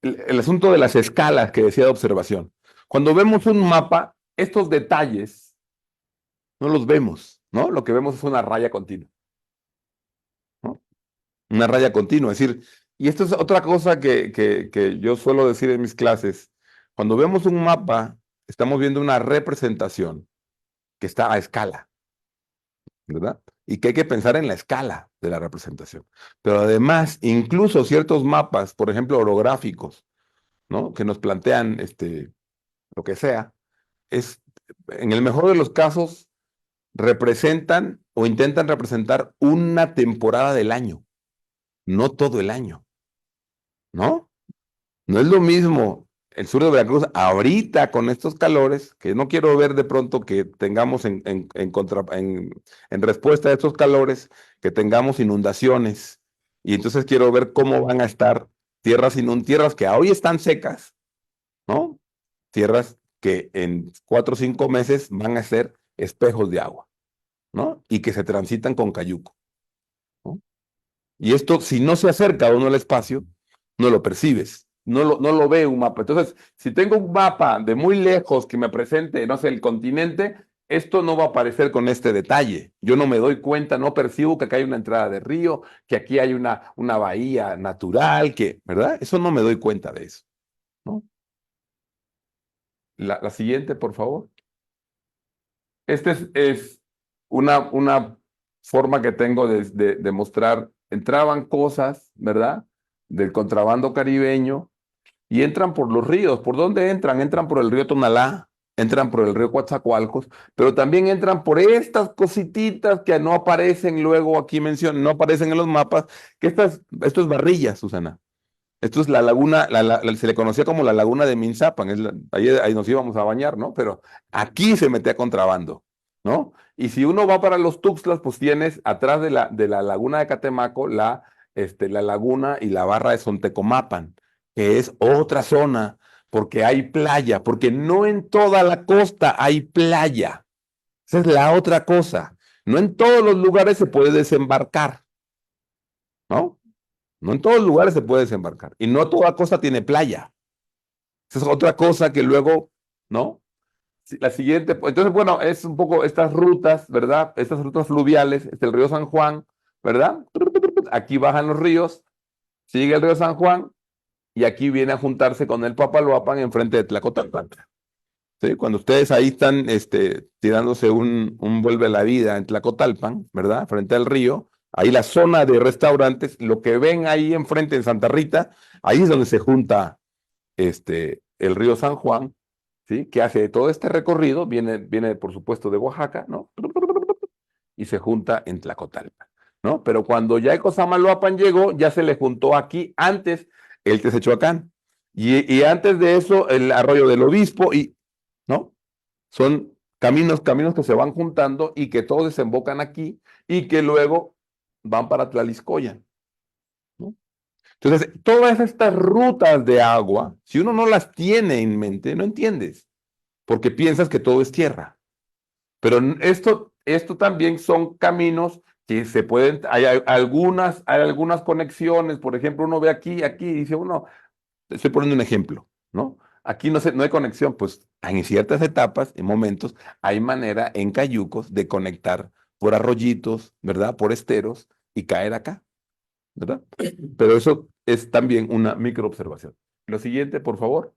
el asunto de las escalas que decía de observación. Cuando vemos un mapa, estos detalles no los vemos, ¿no? Lo que vemos es una raya continua, ¿no? Una raya continua. Es decir, y esto es otra cosa que yo suelo decir en mis clases. Cuando vemos un mapa, estamos viendo una representación que está a escala, ¿verdad? Y que hay que pensar en la escala de la representación. Pero además, incluso ciertos mapas, por ejemplo, orográficos, ¿no? Que nos plantean lo que sea, en el mejor de los casos, representan o intentan representar una temporada del año, no todo el año, ¿no? No es lo mismo el sur de Veracruz ahorita con estos calores, que no quiero ver de pronto que tengamos en respuesta a estos calores, que tengamos inundaciones, y entonces quiero ver cómo van a estar tierras que hoy están secas, ¿no? Tierras que en 4 o 5 meses van a ser espejos de agua, ¿no? Y que se transitan con cayuco, ¿no? Y esto, si no se acerca a uno al espacio, no lo percibes, no lo ve un mapa. Entonces, si tengo un mapa de muy lejos que me presente, no sé, el continente, esto no va a aparecer con este detalle. Yo no me doy cuenta, no percibo que acá hay una entrada de río, que aquí hay una bahía natural, ¿verdad? Eso no me doy cuenta de eso, ¿no? La siguiente, por favor. Es una forma que tengo de mostrar. Entraban cosas, ¿verdad? Del contrabando caribeño y entran por los ríos. ¿Por dónde entran? Entran por el río Tonalá, entran por el río Coatzacoalcos, pero también entran por estas cosititas que no aparecen luego aquí no aparecen en los mapas, que esto es Barrillas, Susana. Esto es la laguna, se le conocía como la laguna de Minzapan, ahí nos íbamos a bañar, ¿no? Pero aquí se metía contrabando. ¿no? Y si uno va para los Tuxtlas, pues tienes atrás de la laguna de Catemaco la laguna y la barra de Sontecomapan, que es otra zona, porque hay playa, porque no en toda la costa hay playa. Esa es la otra cosa. No en todos los lugares se puede desembarcar, ¿no? No en todos los lugares se puede desembarcar. Y no toda costa tiene playa. Esa es otra cosa que luego, ¿no? La siguiente, entonces, bueno, es un poco estas rutas, ¿verdad? Estas rutas fluviales, el río San Juan, ¿verdad? Aquí bajan los ríos, sigue el río San Juan y aquí viene a juntarse con el Papaloapan enfrente de Tlacotalpan. ¿Sí? Cuando ustedes ahí están tirándose un vuelve a la vida en Tlacotalpan, ¿verdad? Frente al río, ahí la zona de restaurantes, lo que ven ahí enfrente en Santa Rita, ahí es donde se junta el río San Juan, ¿sí? Que hace todo este recorrido, viene por supuesto de Oaxaca, ¿no? Y se junta en Tlacotalpan, ¿no? Pero cuando ya Ecozamaloapan llegó, ya se le juntó aquí antes el Tezechuacán. Y antes de eso, el arroyo del Obispo, ¿no? Son caminos que se van juntando y que todos desembocan aquí y que luego van para Tlaliscoyan, ¿no? Entonces, todas estas rutas de agua, si uno no las tiene en mente, no entiendes, porque piensas que todo es tierra. Pero esto también son caminos que se pueden, hay algunas conexiones, por ejemplo, uno ve aquí, y dice uno, estoy poniendo un ejemplo, ¿no? Aquí no hay conexión, pues en ciertas etapas, en momentos, hay manera en cayucos de conectar por arroyitos, ¿verdad? Por esteros y caer acá, ¿verdad? Pero eso es también una microobservación. Lo siguiente, por favor.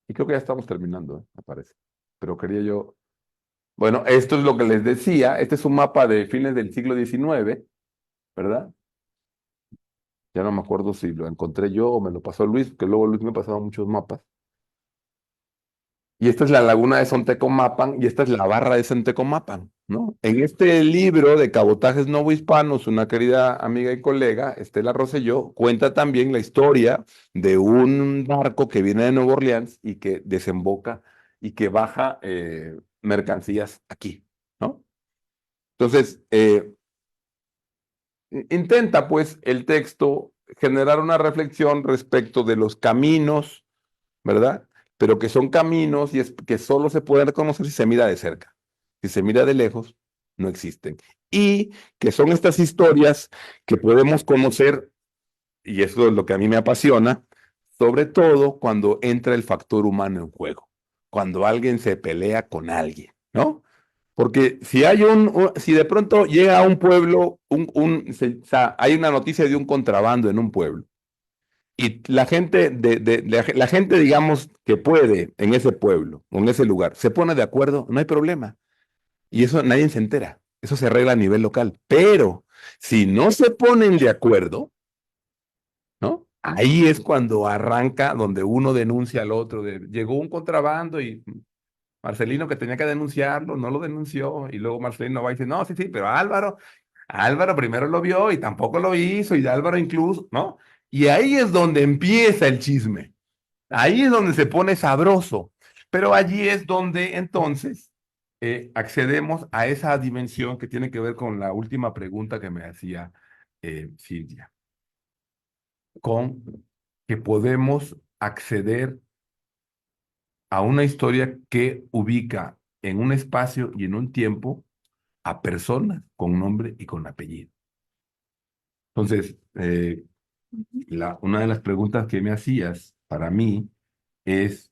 Y creo que ya estamos terminando, me parece. Pero quería yo. Bueno, esto es lo que les decía. Este es un mapa de fines del siglo XIX, ¿verdad? Ya no me acuerdo si lo encontré yo o me lo pasó Luis, porque luego Luis me pasaba muchos mapas. Y esta es la laguna de Sontecomapan y esta es la barra de Sontecomapan, ¿no? En este libro de Cabotajes Novohispanos, una querida amiga y colega, Estela Rosselló, cuenta también la historia de un barco que viene de Nueva Orleans y que desemboca y que baja mercancías aquí, ¿no? Entonces, intenta pues el texto generar una reflexión respecto de los caminos, ¿verdad? Pero que son caminos y que solo se pueden reconocer si se mira de cerca. Si se mira de lejos, no existen. Y que son estas historias que podemos conocer, y eso es lo que a mí me apasiona, sobre todo cuando entra el factor humano en juego, cuando alguien se pelea con alguien, ¿no? Porque si si de pronto llega a un pueblo, o sea, hay una noticia de un contrabando en un pueblo, y la gente, digamos, que puede en ese pueblo o en ese lugar, se pone de acuerdo, no hay problema. Y eso nadie se entera. Eso se arregla a nivel local. Pero si no se ponen de acuerdo, ¿no? Ahí es cuando arranca, donde uno denuncia al otro. Llegó un contrabando y Marcelino que tenía que denunciarlo, no lo denunció. Y luego Marcelino va y dice, no, sí, sí, pero Álvaro primero lo vio y tampoco lo hizo. Y Álvaro incluso, ¿no? Y ahí es donde empieza el chisme. Ahí es donde se pone sabroso, pero allí es donde entonces accedemos a esa dimensión que tiene que ver con la última pregunta que me hacía Silvia, con que podemos acceder a una historia que ubica en un espacio y en un tiempo a personas con nombre y con apellido. Entonces, una de las preguntas que me hacías para mí es,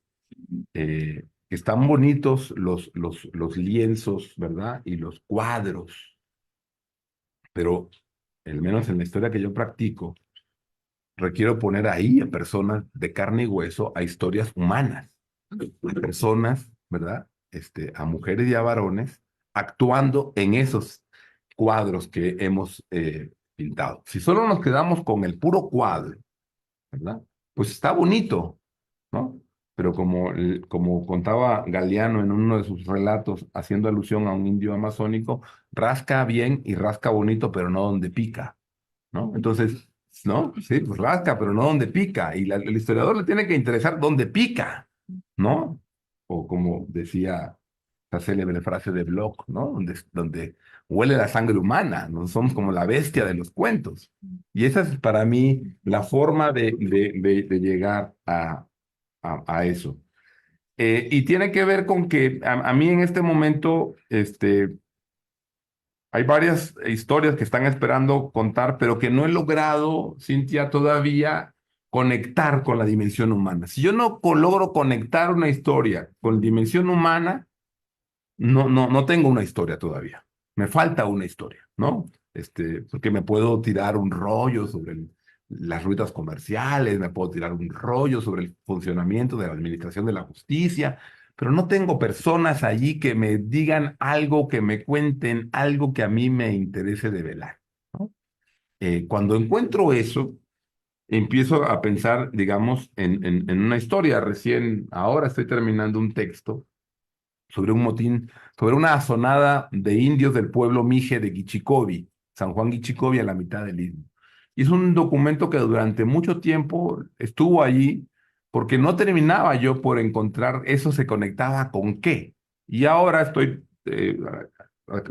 están bonitos los lienzos, ¿verdad? Y los cuadros, pero al menos en la historia que yo practico, requiero poner ahí a personas de carne y hueso, a historias humanas, a personas, ¿verdad? A mujeres y a varones actuando en esos cuadros que hemos pintado. Si solo nos quedamos con el puro cuadro, ¿verdad? Pues está bonito, ¿no? Pero como contaba Galeano en uno de sus relatos, haciendo alusión a un indio amazónico, rasca bien y rasca bonito, pero no donde pica, ¿no? Entonces, ¿no? Sí, pues rasca, pero no donde pica. Y el historiador le tiene que interesar dónde pica, ¿no? O como decía esa célebre frase de Bloch, ¿no? Donde huele la sangre humana, ¿no? Somos como la bestia de los cuentos. Y esa es para mí la forma de llegar a eso. Y tiene que ver con que a mí en este momento, hay varias historias que están esperando contar, pero que no he logrado, Cintia, todavía conectar con la dimensión humana. Si yo no logro conectar una historia con dimensión humana, no tengo una historia todavía. Me falta una historia, ¿no? Porque me puedo tirar un rollo sobre las rutas comerciales, me puedo tirar un rollo sobre el funcionamiento de la administración de la justicia, pero no tengo personas allí que me digan algo, que me cuenten algo que a mí me interese develar, ¿no? Cuando encuentro eso, empiezo a pensar, digamos, en una historia. Recién, ahora estoy terminando un texto sobre un motín, sobre una asonada de indios del pueblo Mije de Guichicovi, San Juan Guichicovi, a la mitad del istmo. Y es un documento que durante mucho tiempo estuvo allí porque no terminaba yo por encontrar eso se conectaba con qué. Y ahora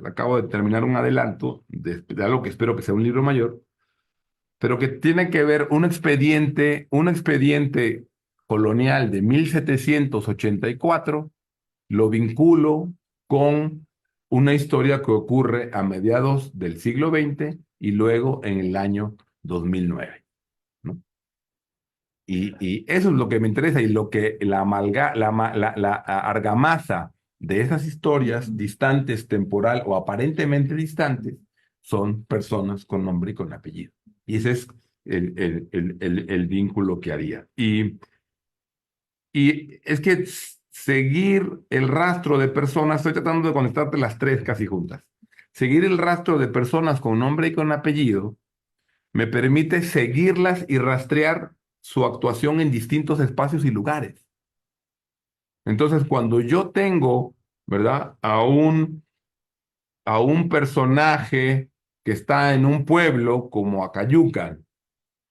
acabo de terminar un adelanto de algo que espero que sea un libro mayor, pero que tiene que ver un expediente colonial de 1784, lo vinculo con una historia que ocurre a mediados del siglo XX y luego en el año 2009, ¿no? Y eso es lo que me interesa y lo que la argamasa de esas historias distantes, temporal o aparentemente distantes, son personas con nombre y con apellido. Y ese es el vínculo que haría. Y es que seguir el rastro de personas, estoy tratando de conectarte las tres casi juntas. Seguir el rastro de personas con nombre y con apellido me permite seguirlas y rastrear su actuación en distintos espacios y lugares. Entonces, cuando yo tengo, ¿verdad?, a un personaje que está en un pueblo como Acayucan,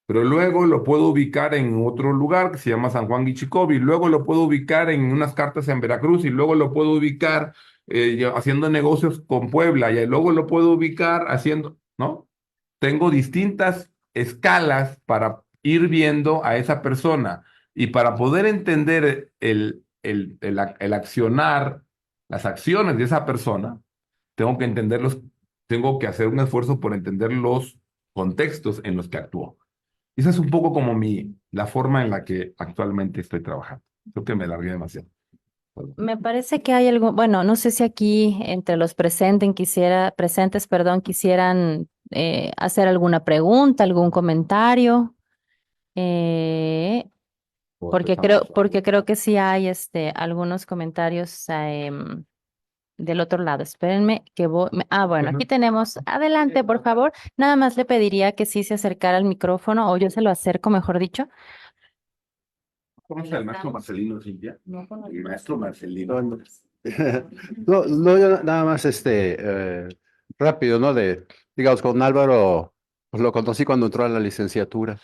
pero luego lo puedo ubicar en otro lugar que se llama San Juan Guichicovi, luego lo puedo ubicar en unas cartas en Veracruz y luego lo puedo ubicar haciendo negocios con Puebla y luego lo puedo ubicar haciendo, ¿no? Tengo distintas escalas para ir viendo a esa persona y para poder entender el accionar, las acciones de esa persona, tengo que hacer un esfuerzo por entender los contextos en los que actuó. Esa es un poco como la forma en la que actualmente estoy trabajando. Creo que me largué demasiado. Perdón. Me parece que hay algo, bueno, no sé si aquí entre los presentes, perdón, quisieran hacer alguna pregunta, algún comentario, porque creo que sí hay algunos comentarios del otro lado. Espérenme que voy. Bueno, aquí tenemos. Adelante, por favor. Nada más le pediría que sí se acercara al micrófono, o yo se lo acerco, mejor dicho. ¿Conoce al maestro Marcelino, Cintia? El maestro Marcelino. No, yo nada más rápido, ¿no? Digamos, con Álvaro, pues lo conocí cuando entró a la licenciatura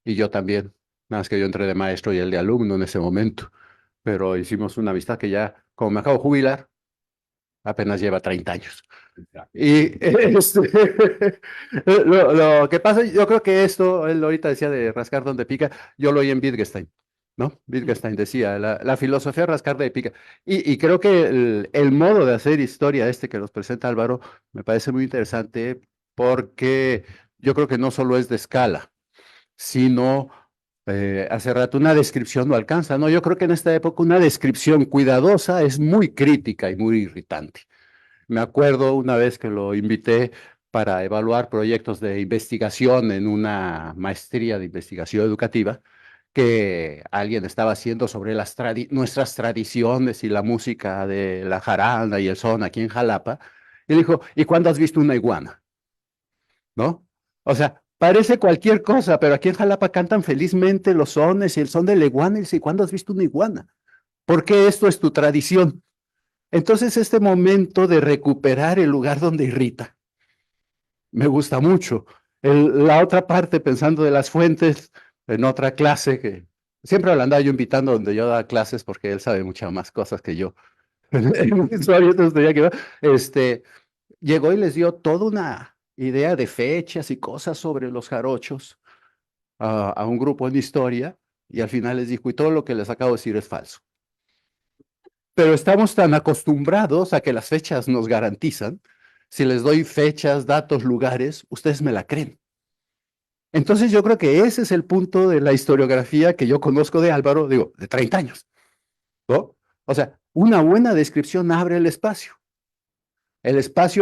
y yo también, nada más que yo entré de maestro y él de alumno en ese momento, pero hicimos una amistad que ya, como me acabo de jubilar, apenas lleva 30 años. Y lo que pasa, yo creo que esto, él ahorita decía de rascar donde pica, yo lo oí en Wittgenstein, ¿no? Wittgenstein decía, la filosofía es rascar donde pica. Y creo que el modo de hacer historia que nos presenta Álvaro me parece muy interesante porque yo creo que no solo es de escala, sino hace rato una descripción no alcanza, ¿no? Yo creo que en esta época una descripción cuidadosa es muy crítica y muy irritante. Me acuerdo una vez que lo invité para evaluar proyectos de investigación en una maestría de investigación educativa que alguien estaba haciendo sobre nuestras tradiciones y la música de la jarana y el son aquí en Jalapa. Y dijo, ¿y cuándo has visto una iguana? ¿No? O sea, parece cualquier cosa, pero aquí en Jalapa cantan felizmente los sones y el son de la iguana. Y dice, ¿cuándo has visto una iguana? ¿Por qué esto es tu tradición? Entonces, este momento de recuperar el lugar donde irrita, me gusta mucho. La otra parte, pensando de las fuentes, en otra clase, que siempre lo andaba yo invitando donde yo daba clases porque él sabe muchas más cosas que yo. Entonces tenía que ver, llegó y les dio toda una idea de fechas y cosas sobre los jarochos a un grupo en historia, y al final les dijo, y todo lo que les acabo de decir es falso. Pero estamos tan acostumbrados a que las fechas nos garantizan. Si les doy fechas, datos, lugares, ustedes me la creen. Entonces yo creo que ese es el punto de la historiografía que yo conozco de Álvaro, digo, de 30 años, ¿no? O sea, una buena descripción abre el espacio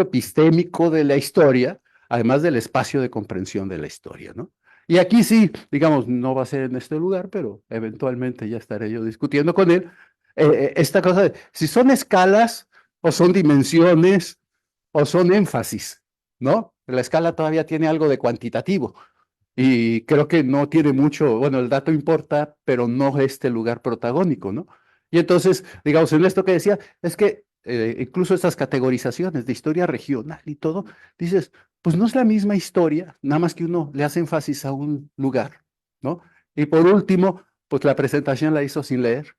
epistémico de la historia, además del espacio de comprensión de la historia, ¿no? Y aquí sí, digamos, no va a ser en este lugar, pero eventualmente ya estaré yo discutiendo con él, esta cosa de si son escalas o son dimensiones o son énfasis, ¿no? La escala todavía tiene algo de cuantitativo y creo que no tiene mucho, bueno, el dato importa, pero no este lugar protagónico, ¿no? Y entonces, digamos, en esto que decía, es que incluso estas categorizaciones de historia regional y todo, dices, pues no es la misma historia, nada más que uno le hace énfasis a un lugar, ¿no? Y por último, pues la presentación la hizo sin leer.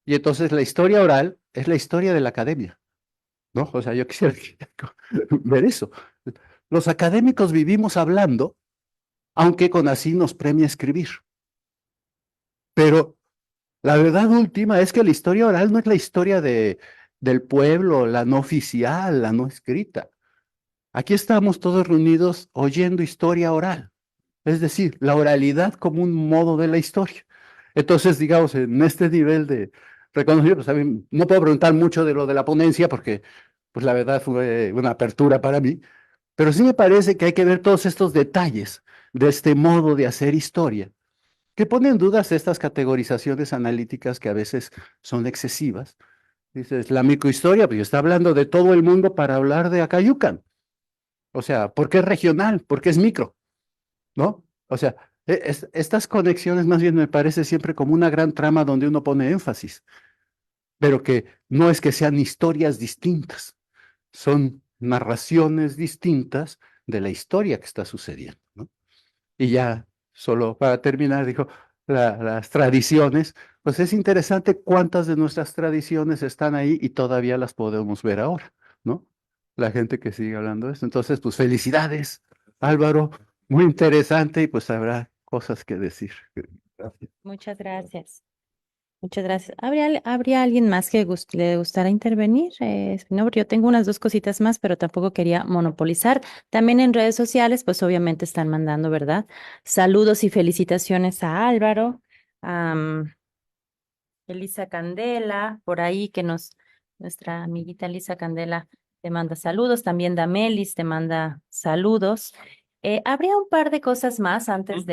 Y entonces la historia oral es la historia de la academia, ¿no? O sea, yo quisiera ver eso. Los académicos vivimos hablando, aunque con así nos premia escribir. Pero la verdad última es que la historia oral no es la historia del pueblo, la no oficial, la no escrita. Aquí estamos todos reunidos oyendo historia oral, es decir, la oralidad como un modo de la historia. Entonces, digamos, en este nivel de reconocimiento, pues, a mí no puedo preguntar mucho de lo de la ponencia porque, pues la verdad fue una apertura para mí, pero sí me parece que hay que ver todos estos detalles de este modo de hacer historia que pone en dudas estas categorizaciones analíticas que a veces son excesivas. Dices, la microhistoria, pues está hablando de todo el mundo para hablar de Acayucan. O sea, ¿por qué es regional? ¿Por qué es micro? ¿No? O sea, estas conexiones más bien me parece siempre como una gran trama donde uno pone énfasis, pero que no es que sean historias distintas, son narraciones distintas de la historia que está sucediendo, ¿no? Y ya, solo para terminar, dijo, las tradiciones, pues es interesante cuántas de nuestras tradiciones están ahí y todavía las podemos ver ahora, ¿no? La gente que sigue hablando de esto. Entonces, pues felicidades, Álvaro, muy interesante y pues habrá cosas que decir. Gracias. Muchas gracias. Muchas gracias. ¿Habría alguien más que le gustara intervenir? No, yo tengo unas dos cositas más, pero tampoco quería monopolizar. También en redes sociales, pues obviamente están mandando, ¿verdad? Saludos y felicitaciones a Álvaro, a Elisa Candela, por ahí nuestra amiguita Elisa Candela te manda saludos. También Damelis te manda saludos. Habría un par de cosas más antes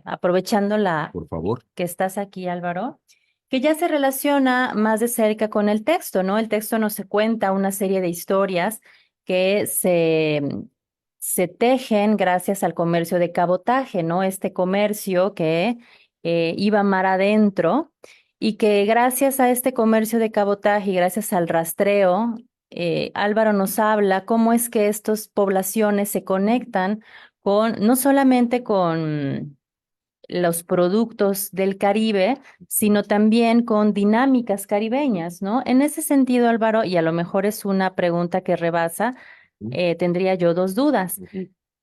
aprovechando Por favor. que estás aquí, Álvaro, que ya se relaciona más de cerca con el texto, ¿no? El texto nos cuenta una serie de historias que se tejen gracias al comercio de cabotaje, ¿no? Este comercio que iba mar adentro y que gracias a este comercio de cabotaje y gracias al rastreo, Álvaro nos habla cómo es que estas poblaciones se conectan no solamente con los productos del Caribe, sino también con dinámicas caribeñas, ¿no? En ese sentido, Álvaro, y a lo mejor es una pregunta que rebasa, tendría yo dos dudas.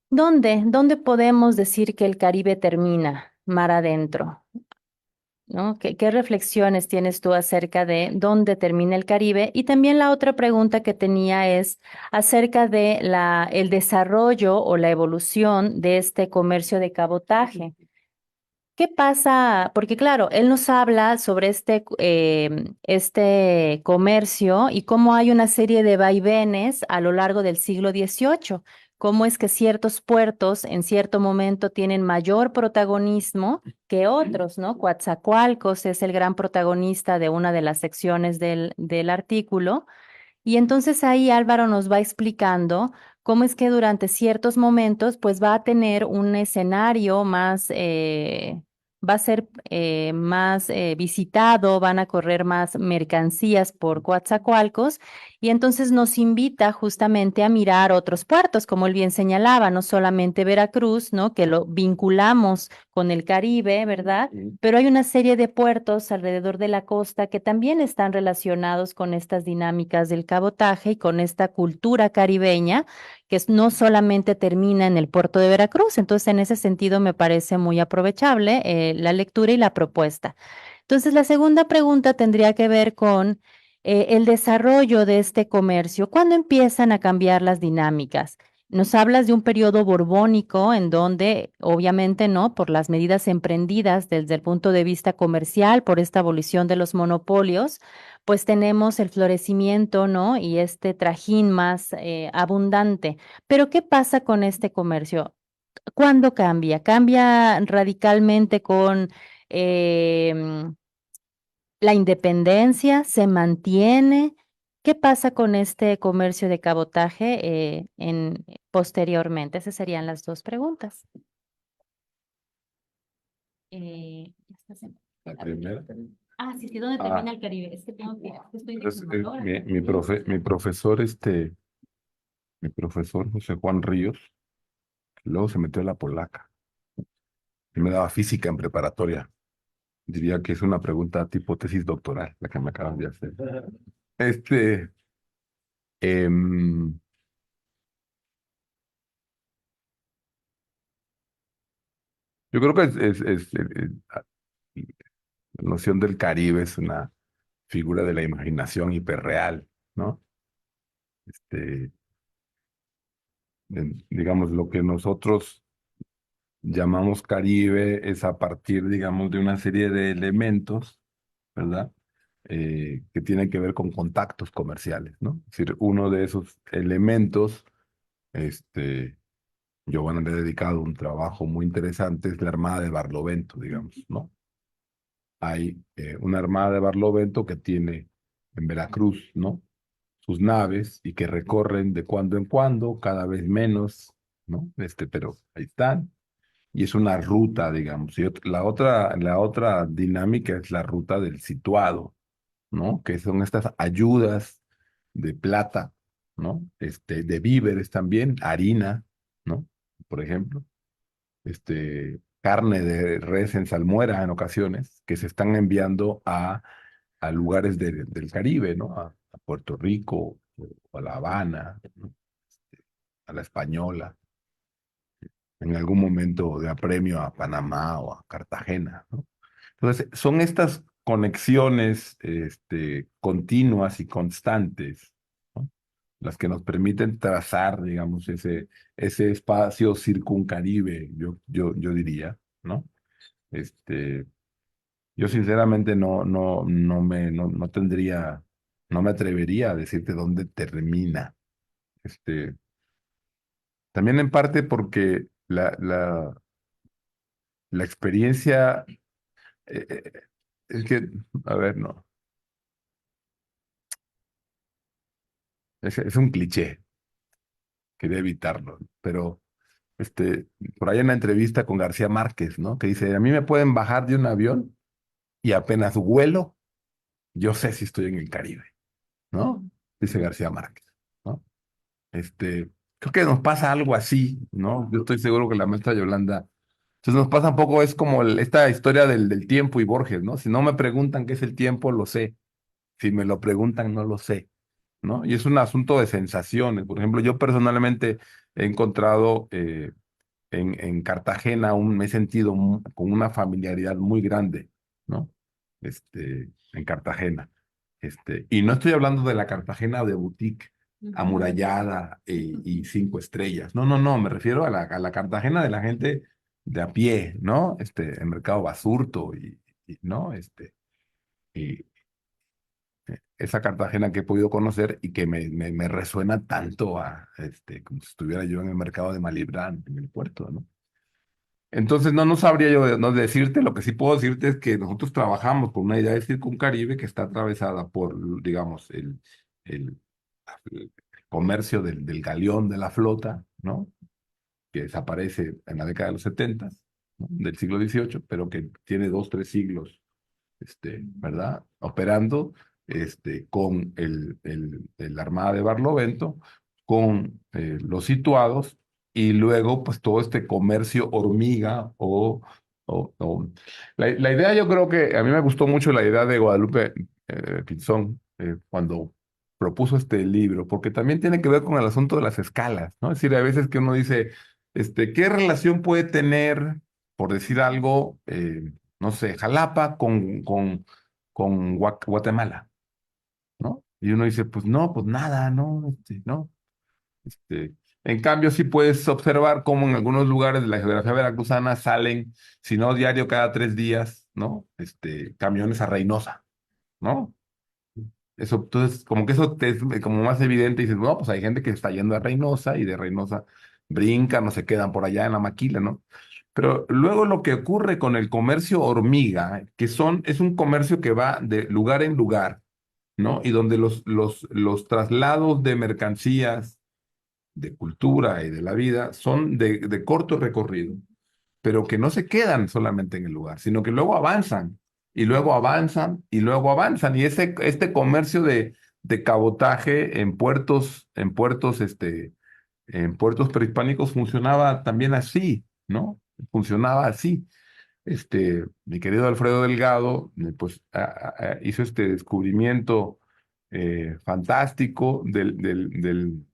¿Dónde podemos decir que el Caribe termina mar adentro? ¿No? ¿Qué reflexiones tienes tú acerca de dónde termina el Caribe? Y también la otra pregunta que tenía es acerca de el desarrollo o la evolución de este comercio de cabotaje. ¿Qué pasa? Porque claro, él nos habla sobre este comercio y cómo hay una serie de vaivenes a lo largo del siglo XVIII, cómo es que ciertos puertos en cierto momento tienen mayor protagonismo que otros, ¿no? Coatzacoalcos es el gran protagonista de una de las secciones del artículo. Y entonces ahí Álvaro nos va explicando cómo es que durante ciertos momentos pues va a tener un escenario va a ser más visitado, van a correr más mercancías por Coatzacoalcos y entonces nos invita justamente a mirar otros puertos, como él bien señalaba, no solamente Veracruz, ¿no? Que lo vinculamos con el Caribe, ¿verdad? Sí. Pero hay una serie de puertos alrededor de la costa que también están relacionados con estas dinámicas del cabotaje y con esta cultura caribeña no solamente termina en el puerto de Veracruz. Entonces, en ese sentido, me parece muy aprovechable la lectura y la propuesta. Entonces, la segunda pregunta tendría que ver con el desarrollo de este comercio. ¿Cuándo empiezan a cambiar las dinámicas? Nos hablas de un periodo borbónico en donde, obviamente, ¿no? Por las medidas emprendidas desde el punto de vista comercial, por esta abolición de los monopolios, pues tenemos el florecimiento, ¿no? Y este trajín más abundante. Pero, ¿qué pasa con este comercio? ¿Cuándo cambia? ¿Cambia radicalmente con la independencia? ¿Se mantiene? ¿Qué pasa con este comercio de cabotaje posteriormente? Esas serían las dos preguntas. Ya estás La primera. Sí, sí, ¿dónde Ah. termina el Caribe? Es que tengo que, estoy de cronógrafo. Mi profesor José Juan Ríos, que luego se metió a la polaca y me daba física en preparatoria. Diría que es una pregunta tipo tesis doctoral, la que me acaban de hacer. Em, yo creo que la noción del Caribe es una figura de la imaginación hiperreal, ¿no? Digamos, lo que nosotros llamamos Caribe es a partir, digamos, de una serie de elementos, ¿verdad? Que tienen que ver con contactos comerciales, ¿no? Es decir, uno de esos elementos, Giovanna le ha dedicado un trabajo muy interesante, es la Armada de Barlovento, digamos, ¿no? Hay una Armada de Barlovento que tiene en Veracruz, ¿no? Sus naves y que recorren de cuando en cuando, cada vez menos, ¿no? Pero ahí están. Y es una ruta, digamos. Y la otra dinámica es la ruta del situado, ¿no? Que son estas ayudas de plata, ¿no? De víveres también, harina, ¿no? Por ejemplo, carne de res en salmuera en ocasiones, que se están enviando a lugares del Caribe, ¿no? A Puerto Rico, o a La Habana, ¿no? A La Española, en algún momento de apremio a Panamá o a Cartagena, ¿no? Entonces, son estas conexiones continuas y constantes, ¿no? Las que nos permiten trazar, digamos, ese espacio circuncaribe, yo diría, ¿no? Yo sinceramente no me atrevería a decirte dónde termina. También en parte porque la experiencia, eh, eh, es que, a ver, no, es un cliché, quería evitarlo, pero por ahí en la entrevista con García Márquez, ¿no? Que dice, a mí me pueden bajar de un avión y apenas vuelo, yo sé si estoy en el Caribe, ¿no? Dice García Márquez, ¿no? Creo que nos pasa algo así, ¿no? Yo estoy seguro que la maestra Yolanda. Entonces nos pasa un poco, es como esta historia del tiempo y Borges, ¿no? Si no me preguntan qué es el tiempo, lo sé. Si me lo preguntan, no lo sé, ¿no? Y es un asunto de sensaciones. Por ejemplo, yo personalmente he encontrado en Cartagena, me he sentido con una familiaridad muy grande, ¿no? En Cartagena. Y no estoy hablando de la Cartagena de boutique, amurallada y 5 estrellas. No, no, no, me refiero a la Cartagena de la gente de a pie, ¿no? El mercado Basurto ¿no? Y esa Cartagena que he podido conocer y que me resuena tanto como si estuviera yo en el mercado de Malibrán, en el puerto, ¿no? Entonces, no sabría yo no decirte, lo que sí puedo decirte es que nosotros trabajamos con una idea de Circuncaribe que está atravesada por, digamos, el comercio del galeón de la flota, ¿no? Que desaparece en la década de los 70, ¿no? Del siglo XVIII, pero que tiene 2, 3 siglos, ¿verdad? Operando, con el Armada de Barlovento, con los situados, y luego, pues, todo este comercio hormiga o La idea, yo creo que a mí me gustó mucho la idea de Guadalupe Pinzón cuando propuso este libro, porque también tiene que ver con el asunto de las escalas, ¿no? Es decir, a veces que uno dice, ¿qué relación puede tener, por decir algo, no sé, Jalapa con Guatemala, ¿no? Y uno dice, pues no, pues nada, no, no. Este, en cambio, sí puedes observar cómo en algunos lugares de la geografía veracruzana salen, si no diario, cada 3 días, ¿no? Camiones a Reynosa, ¿no? Eso, entonces, como que eso te es como más evidente y dices, no, pues hay gente que está yendo a Reynosa y de Reynosa brincan o se quedan por allá en la maquila, ¿no? Pero luego lo que ocurre con el comercio hormiga, es un comercio que va de lugar en lugar, ¿no? Y donde los traslados de mercancías de cultura y de la vida son de corto recorrido, pero que no se quedan solamente en el lugar, sino que luego avanzan y luego avanzan y luego avanzan. Y este comercio de cabotaje en puertos prehispánicos funcionaba también así, ¿no? Funcionaba así. Mi querido Alfredo Delgado, pues hizo este descubrimiento fantástico del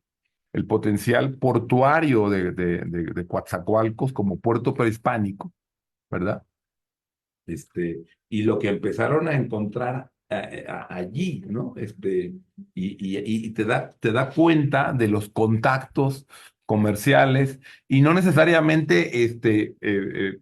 el potencial portuario de Coatzacoalcos como puerto prehispánico, ¿verdad? Y lo que empezaron a encontrar allí, ¿no? Y te da cuenta de los contactos comerciales y no necesariamente,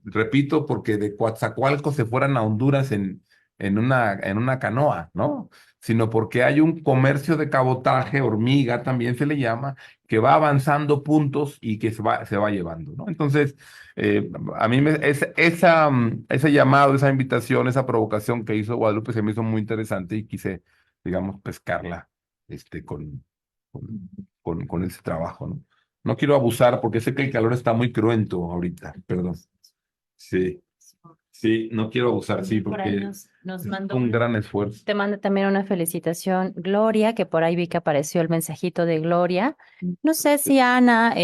repito, porque de Coatzacoalcos se fueran a Honduras en una canoa, ¿no? Sino porque hay un comercio de cabotaje, hormiga también se le llama, que va avanzando puntos y que se va llevando, ¿no? Entonces, a mí ese llamado, esa invitación, esa provocación que hizo Guadalupe se me hizo muy interesante y quise, digamos, pescarla con, con ese trabajo, ¿no? No quiero abusar porque sé que el calor está muy cruento ahorita, perdón. Sí, sí, no quiero abusar, sí, Por ahí porque nos es mandó un gran esfuerzo. Te manda también una felicitación, Gloria, que por ahí vi que apareció el mensajito de Gloria. No sé si Ana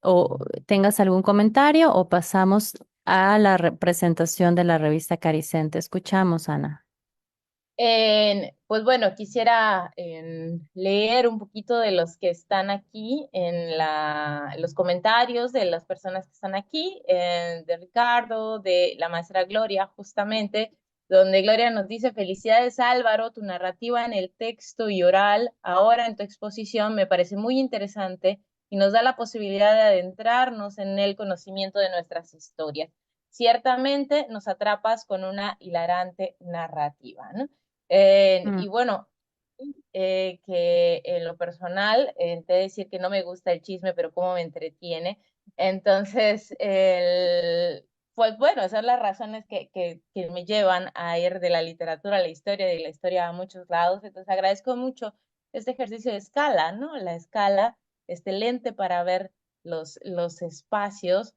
o tengas algún comentario o pasamos a la presentación de la revista Caricente. Escuchamos, Ana. Pues bueno, quisiera leer un poquito de los que están aquí en los comentarios de las personas que están aquí, de Ricardo, de la maestra Gloria, justamente, donde Gloria nos dice: felicidades Álvaro, tu narrativa en el texto y oral, ahora en tu exposición, me parece muy interesante y nos da la posibilidad de adentrarnos en el conocimiento de nuestras historias. Ciertamente nos atrapas con una hilarante narrativa, ¿no? Y bueno, que en lo personal, te he de decir que no me gusta el chisme, pero cómo me entretiene. Entonces, pues bueno, esas son las razones que me llevan a ir de la literatura a la historia, de la historia a muchos lados. Entonces, agradezco mucho este ejercicio de escala, ¿no? La escala, este lente para ver los espacios.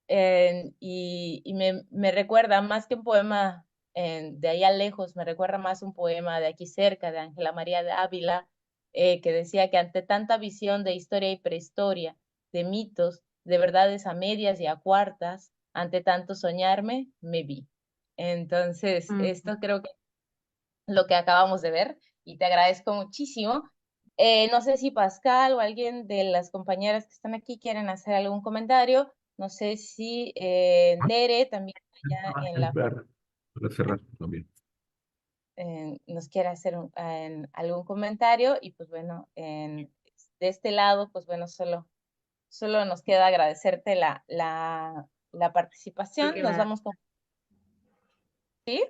Y me recuerda más que un poema de allá lejos, me recuerda más un poema de aquí cerca, de Ángela María de Ávila, que decía que ante tanta visión de historia y prehistoria, de mitos, de verdades a medias y a cuartas, ante tanto soñarme, me vi. Entonces, esto creo que es lo que acabamos de ver y te agradezco muchísimo. No sé si Pascal o alguien de las compañeras que están aquí quieren hacer algún comentario. No sé si Tere también allá en la Para cerrar también. nos quiere hacer algún comentario y pues bueno, de este lado, pues bueno, solo nos queda agradecerte la participación. Nos vamos con... ¿Sí?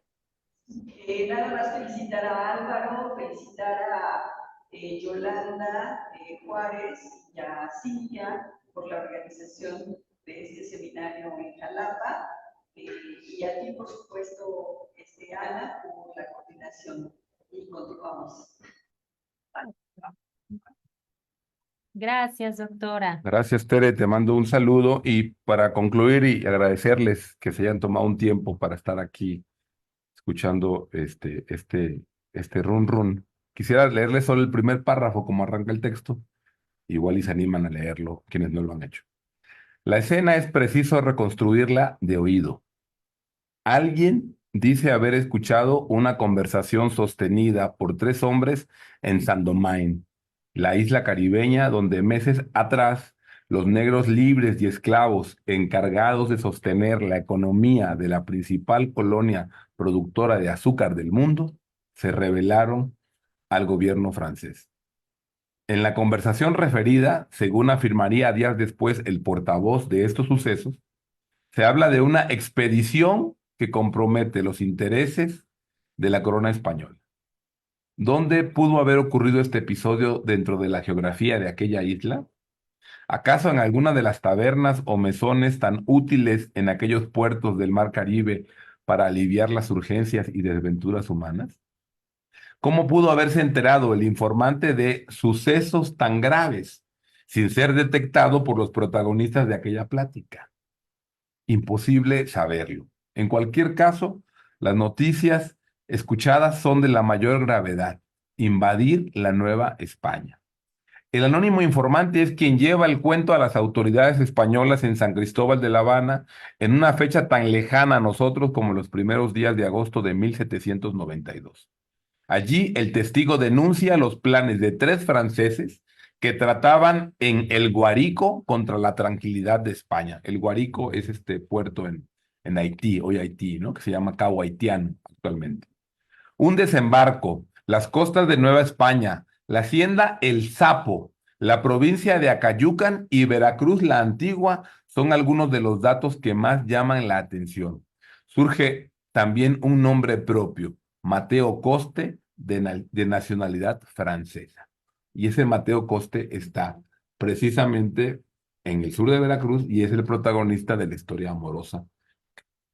Nada más felicitar a Álvaro, felicitar a Yolanda Juárez y a Cintia por la organización de este seminario en Jalapa y a ti, por supuesto, Ana, por la coordinación. Y continuamos. Gracias, doctora. Gracias, Tere, te mando un saludo y para concluir y agradecerles que se hayan tomado un tiempo para estar aquí escuchando este run run. Quisiera leerles solo el primer párrafo como arranca el texto, igual y se animan a leerlo quienes no lo han hecho. La escena es preciso reconstruirla de oído. Alguien dice haber escuchado una conversación sostenida por tres hombres en Saint-Domingue, la isla caribeña donde meses atrás los negros libres y esclavos encargados de sostener la economía de la principal colonia productora de azúcar del mundo se rebelaron al gobierno francés. En la conversación referida, según afirmaría días después el portavoz de estos sucesos, se habla de una expedición que compromete los intereses de la corona española. ¿Dónde pudo haber ocurrido este episodio dentro de la geografía de aquella isla? ¿Acaso en alguna de las tabernas o mesones tan útiles en aquellos puertos del Mar Caribe para aliviar las urgencias y desventuras humanas? ¿Cómo pudo haberse enterado el informante de sucesos tan graves sin ser detectado por los protagonistas de aquella plática? Imposible saberlo. En cualquier caso, las noticias escuchadas son de la mayor gravedad: invadir la Nueva España. El anónimo informante es quien lleva el cuento a las autoridades españolas en San Cristóbal de La Habana en una fecha tan lejana a nosotros como los primeros días de agosto de 1792. Allí el testigo denuncia los planes de tres franceses que trataban en El Guarico contra la tranquilidad de España. El Guarico es este puerto en Haití, hoy Haití, ¿no? Que se llama Cabo Haitiano actualmente. Un desembarco, las costas de Nueva España, la hacienda El Sapo, la provincia de Acayucan y Veracruz la Antigua son algunos de los datos que más llaman la atención. Surge también un nombre propio, Mateo Coste, de nacionalidad francesa. Y ese Mateo Coste está precisamente en el sur de Veracruz y es el protagonista de la historia amorosa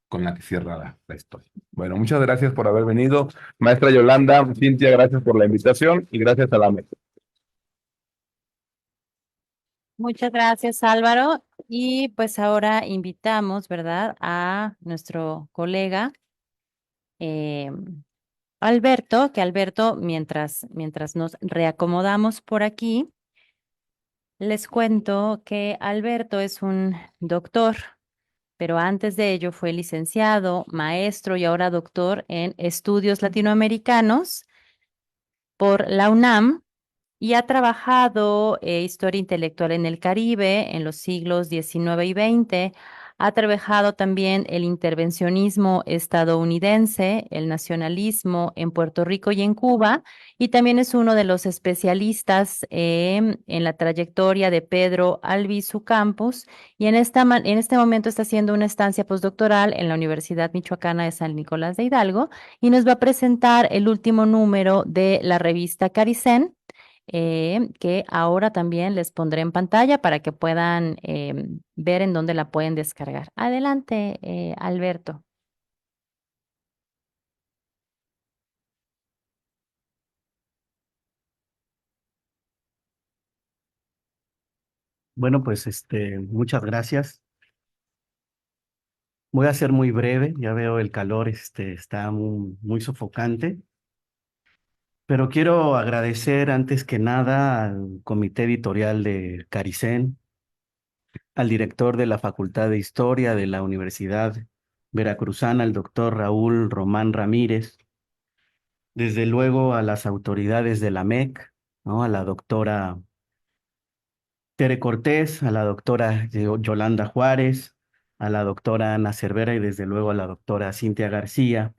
con la que cierra la historia. Bueno, muchas gracias por haber venido. Maestra Yolanda, Cintia, gracias por la invitación y gracias a la mesa. Muchas gracias, Álvaro. Y pues ahora invitamos, ¿verdad?, a nuestro colega Alberto, que Alberto, mientras nos reacomodamos por aquí, les cuento que Alberto es un doctor, pero antes de ello fue licenciado, maestro y ahora doctor en estudios latinoamericanos por la UNAM y ha trabajado historia intelectual en el Caribe en los siglos XIX y XX. Ha trabajado también el intervencionismo estadounidense, el nacionalismo en Puerto Rico y en Cuba, y también es uno de los especialistas en la trayectoria de Pedro Albizu Campos, y en este momento está haciendo una estancia postdoctoral en la Universidad Michoacana de San Nicolás de Hidalgo, y nos va a presentar el último número de la revista Caricén, que ahora también les pondré en pantalla para que puedan ver en dónde la pueden descargar. Adelante, Alberto. Bueno, pues muchas gracias. Voy a ser muy breve, ya veo el calor está muy sofocante, pero quiero agradecer antes que nada al comité editorial de Caricén, al director de la Facultad de Historia de la Universidad Veracruzana, el doctor Raúl Román Ramírez, desde luego a las autoridades de la MEC, ¿no? A la doctora Tere Cortés, a la doctora Yolanda Juárez, a la doctora Ana Cervera y desde luego a la doctora Cintia García,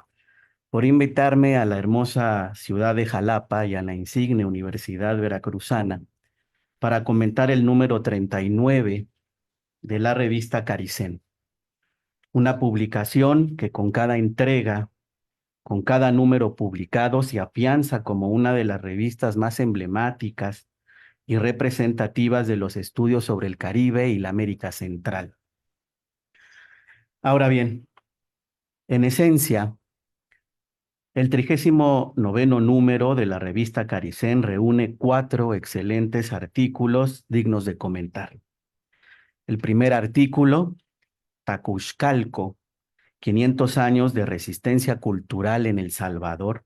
por invitarme a la hermosa ciudad de Jalapa y a la insigne Universidad Veracruzana para comentar el número 39 de la revista Caricén, una publicación que con cada entrega, con cada número publicado, se afianza como una de las revistas más emblemáticas y representativas de los estudios sobre el Caribe y la América Central. Ahora bien, en esencia, el 39º número de la revista Caricén reúne 4 excelentes artículos dignos de comentar. El primer artículo, Tacuxcalco, 500 años de resistencia cultural en El Salvador,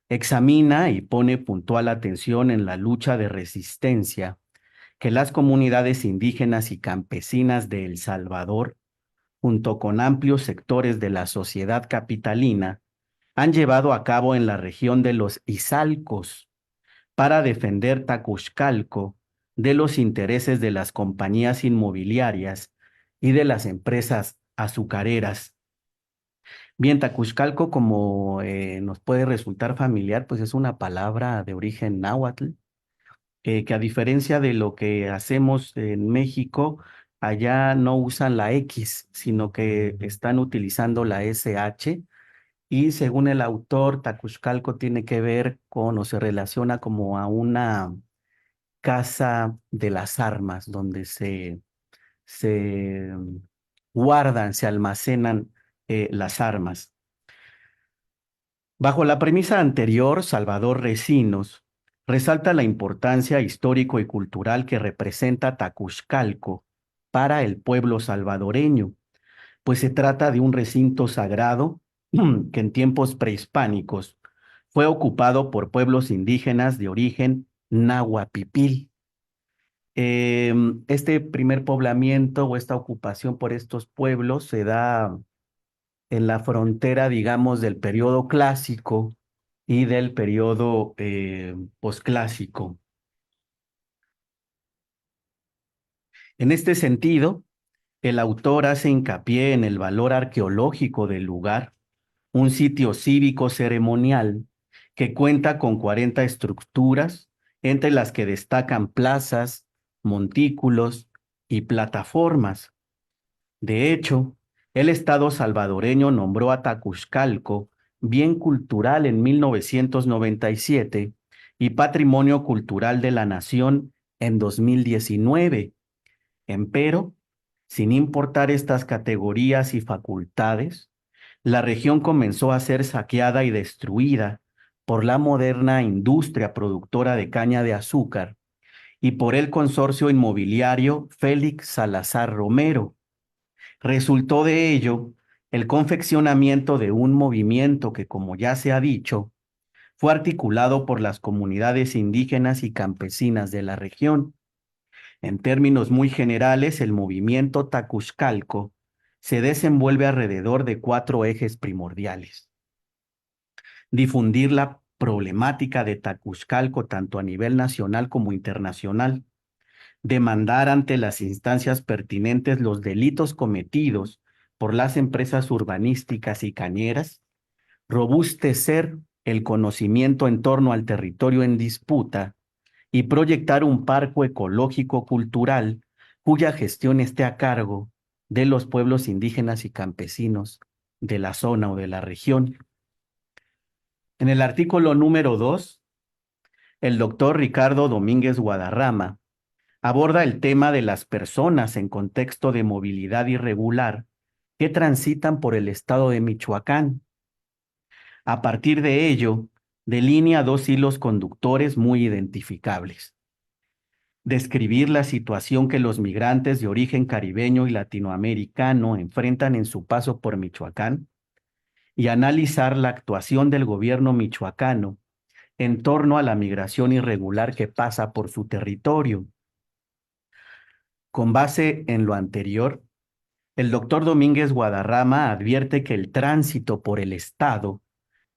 examina y pone puntual atención en la lucha de resistencia que las comunidades indígenas y campesinas de El Salvador, junto con amplios sectores de la sociedad capitalina, han llevado a cabo en la región de los Izalcos para defender Tacuxcalco de los intereses de las compañías inmobiliarias y de las empresas azucareras. Bien, Tacuxcalco, como nos puede resultar familiar, pues es una palabra de origen náhuatl, que a diferencia de lo que hacemos en México, allá no usan la X, sino que están utilizando la SH. Y según el autor, Tacuxcalco tiene que ver con o se relaciona como a una casa de las armas, donde se guardan, se almacenan las armas. Bajo la premisa anterior, Salvador Recinos resalta la importancia histórico y cultural que representa Tacuxcalco para el pueblo salvadoreño, pues se trata de un recinto sagrado que en tiempos prehispánicos fue ocupado por pueblos indígenas de origen nahuapipil. Este primer poblamiento o esta ocupación por estos pueblos se da en la frontera, digamos, del periodo clásico y del periodo posclásico. En este sentido, el autor hace hincapié en el valor arqueológico del lugar, un sitio cívico ceremonial que cuenta con 40 estructuras, entre las que destacan plazas, montículos y plataformas. De hecho, el Estado salvadoreño nombró a Tacuxcalco bien cultural en 1997 y Patrimonio Cultural de la Nación en 2019. Empero, sin importar estas categorías y facultades, la región comenzó a ser saqueada y destruida por la moderna industria productora de caña de azúcar y por el consorcio inmobiliario Félix Salazar Romero. Resultó de ello el confeccionamiento de un movimiento que, como ya se ha dicho, fue articulado por las comunidades indígenas y campesinas de la región. En términos muy generales, el movimiento Tacuxcalco se desenvuelve alrededor de 4 ejes primordiales: difundir la problemática de Tacuxcalco tanto a nivel nacional como internacional, demandar ante las instancias pertinentes los delitos cometidos por las empresas urbanísticas y cañeras, robustecer el conocimiento en torno al territorio en disputa y proyectar un parque ecológico cultural cuya gestión esté a cargo de los pueblos indígenas y campesinos de la zona o de la región. En el artículo número 2, el doctor Ricardo Domínguez Guadarrama aborda el tema de las personas en contexto de movilidad irregular que transitan por el estado de Michoacán. A partir de ello, delinea 2 hilos conductores muy identificables: describir la situación que los migrantes de origen caribeño y latinoamericano enfrentan en su paso por Michoacán y analizar la actuación del gobierno michoacano en torno a la migración irregular que pasa por su territorio. Con base en lo anterior, el doctor Domínguez Guadarrama advierte que el tránsito por el estado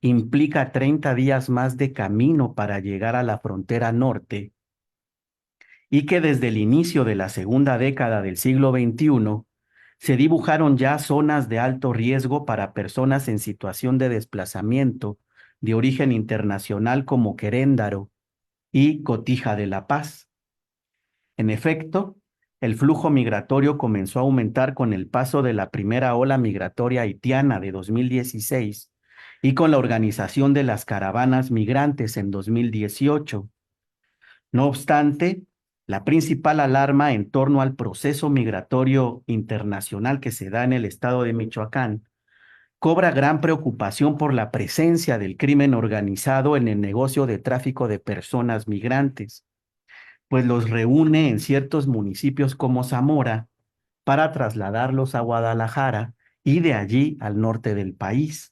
implica 30 días más de camino para llegar a la frontera norte y que desde el inicio de la segunda década del siglo XXI se dibujaron ya zonas de alto riesgo para personas en situación de desplazamiento de origen internacional como Queréndaro y Cotija de La Paz. En efecto, el flujo migratorio comenzó a aumentar con el paso de la primera ola migratoria haitiana de 2016 y con la organización de las caravanas migrantes en 2018. No obstante, la principal alarma en torno al proceso migratorio internacional que se da en el estado de Michoacán cobra gran preocupación por la presencia del crimen organizado en el negocio de tráfico de personas migrantes, pues los reúne en ciertos municipios como Zamora para trasladarlos a Guadalajara y de allí al norte del país.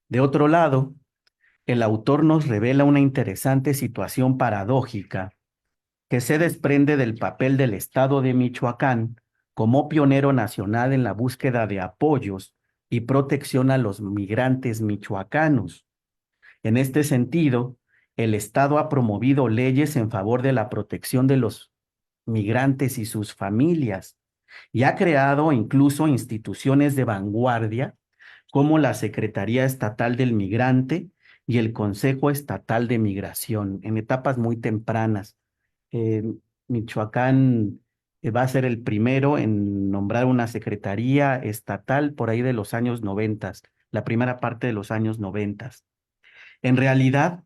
De otro lado, el autor nos revela una interesante situación paradójica que se desprende del papel del Estado de Michoacán como pionero nacional en la búsqueda de apoyos y protección a los migrantes michoacanos. En este sentido, el Estado ha promovido leyes en favor de la protección de los migrantes y sus familias y ha creado incluso instituciones de vanguardia como la Secretaría Estatal del Migrante y el Consejo Estatal de Migración en etapas muy tempranas. Eh, Michoacán va a ser el primero en nombrar una secretaría estatal por ahí de los años 90, la primera parte de los años 90. En realidad,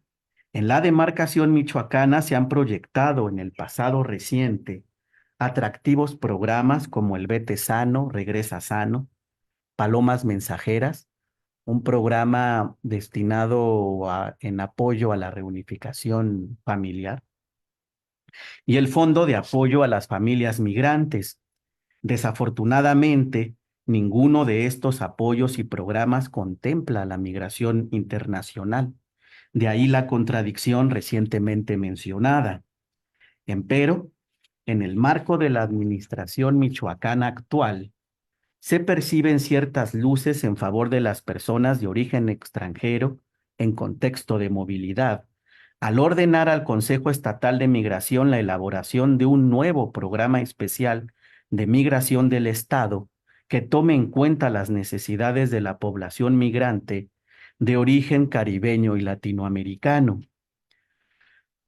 en la demarcación michoacana se han proyectado en el pasado reciente atractivos programas como el Vete Sano, Regresa Sano, Palomas Mensajeras, un programa destinado en apoyo a la reunificación familiar, y el Fondo de Apoyo a las Familias Migrantes. Desafortunadamente, ninguno de estos apoyos y programas contempla la migración internacional. De ahí la contradicción recientemente mencionada. Empero, en el marco de la administración michoacana actual, se perciben ciertas luces en favor de las personas de origen extranjero en contexto de movilidad, al ordenar al Consejo Estatal de Migración la elaboración de un nuevo programa especial de migración del Estado que tome en cuenta las necesidades de la población migrante de origen caribeño y latinoamericano.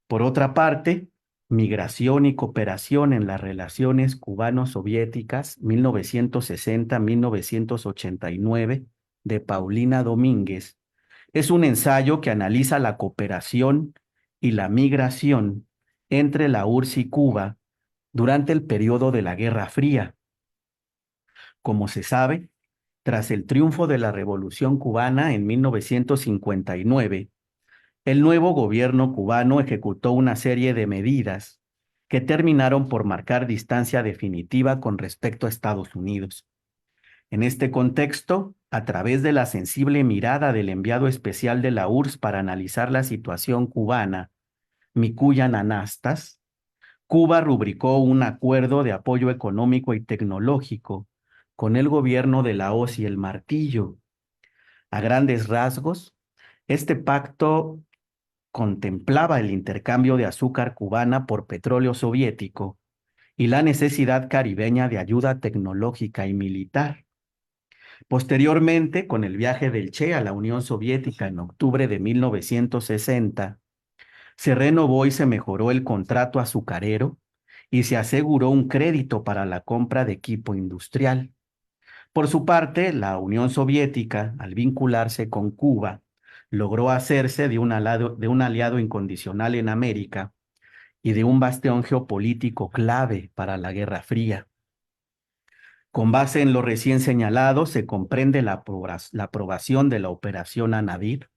Por otra parte, Migración y cooperación en las relaciones cubano-soviéticas 1960-1989 de Paulina Domínguez es un ensayo que analiza la cooperación y la migración entre la URSS y Cuba durante el periodo de la Guerra Fría. Como se sabe, tras el triunfo de la Revolución Cubana en 1959, el nuevo gobierno cubano ejecutó una serie de medidas que terminaron por marcar distancia definitiva con respecto a Estados Unidos. En este contexto, a través de la sensible mirada del enviado especial de la URSS para analizar la situación cubana, Mikuyan Anastas, Cuba rubricó un acuerdo de apoyo económico y tecnológico con el gobierno de la hoz y el martillo. A grandes rasgos, este pacto contemplaba el intercambio de azúcar cubana por petróleo soviético y la necesidad caribeña de ayuda tecnológica y militar. Posteriormente, con el viaje del Che a la Unión Soviética en octubre de 1960, se renovó y se mejoró el contrato azucarero y se aseguró un crédito para la compra de equipo industrial. Por su parte, la Unión Soviética, al vincularse con Cuba, logró hacerse de un aliado incondicional en América y de un bastión geopolítico clave para la Guerra Fría. Con base en lo recién señalado, se comprende la aprobación de la Operación Anadir,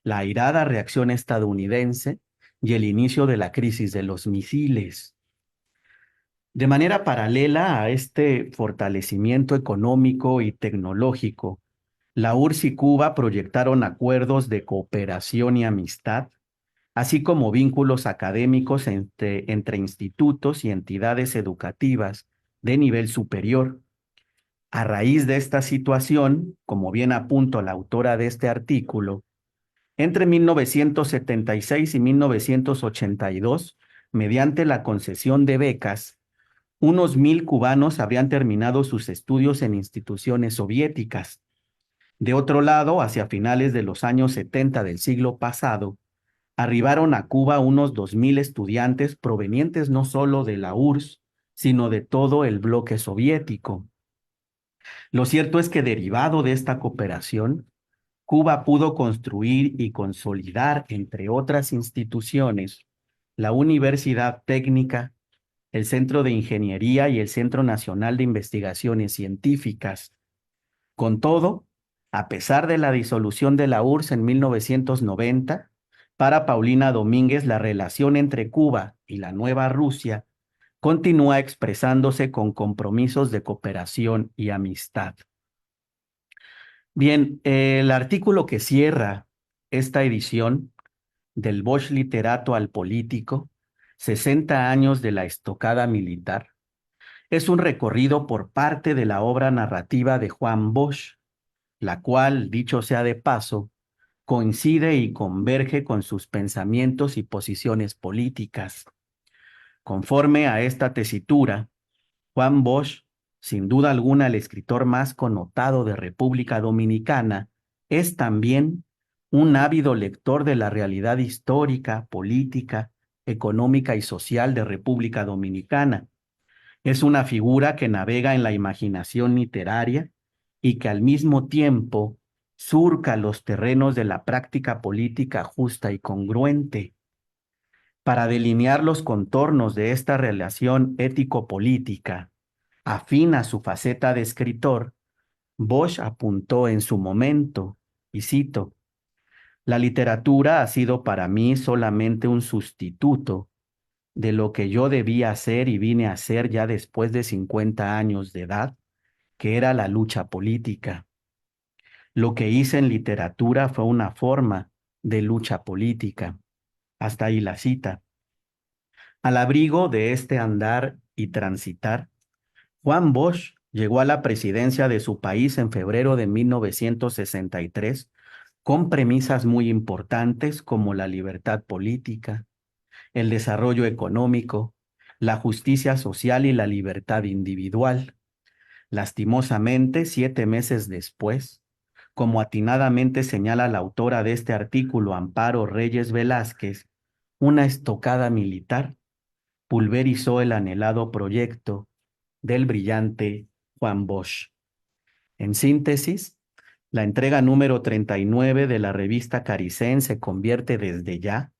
la airada reacción estadounidense y el inicio de la crisis de los misiles. De manera paralela a este fortalecimiento económico y tecnológico, la URSS y Cuba proyectaron acuerdos de cooperación y amistad, así como vínculos académicos entre institutos y entidades educativas de nivel superior. A raíz de esta situación, como bien apunta la autora de este artículo, entre 1976 y 1982, mediante la concesión de becas, unos 1,000 cubanos habrían terminado sus estudios en instituciones soviéticas. De otro lado, hacia finales de los años 70 del siglo pasado, arribaron a Cuba unos 2,000 estudiantes provenientes no solo de la URSS, sino de todo el bloque soviético. Lo cierto es que derivado de esta cooperación, Cuba pudo construir y consolidar, entre otras instituciones, la Universidad Técnica, el Centro de Ingeniería y el Centro Nacional de Investigaciones Científicas. Con todo, a pesar de la disolución de la URSS en 1990, para Paulina Domínguez la relación entre Cuba y la nueva Rusia continúa expresándose con compromisos de cooperación y amistad. Bien, el artículo que cierra esta edición del Bosch Literato al Político 60 años de la estocada militar, es un recorrido por parte de la obra narrativa de Juan Bosch, la cual, dicho sea de paso, coincide y converge con sus pensamientos y posiciones políticas. Conforme a esta tesitura, Juan Bosch, sin duda alguna el escritor más connotado de República Dominicana, es también un ávido lector de la realidad histórica, política, económica y social de República Dominicana. Es una figura que navega en la imaginación literaria y que al mismo tiempo surca los terrenos de la práctica política justa y congruente. Para delinear los contornos de esta relación ético-política, afín a su faceta de escritor, Bosch apuntó en su momento, y cito, la literatura ha sido para mí solamente un sustituto de lo que yo debía hacer y vine a hacer ya después de 50 años de edad, que era la lucha política. Lo que hice en literatura fue una forma de lucha política. Hasta ahí la cita. Al abrigo de este andar y transitar, Juan Bosch llegó a la presidencia de su país en febrero de 1963 con premisas muy importantes como la libertad política, el desarrollo económico, la justicia social y la libertad individual. Lastimosamente, 7 meses después, como atinadamente señala la autora de este artículo, Amparo Reyes Velázquez, una estocada militar pulverizó el anhelado proyecto del brillante Juan Bosch. En síntesis, la entrega número 39 de la revista Caricén se convierte desde ya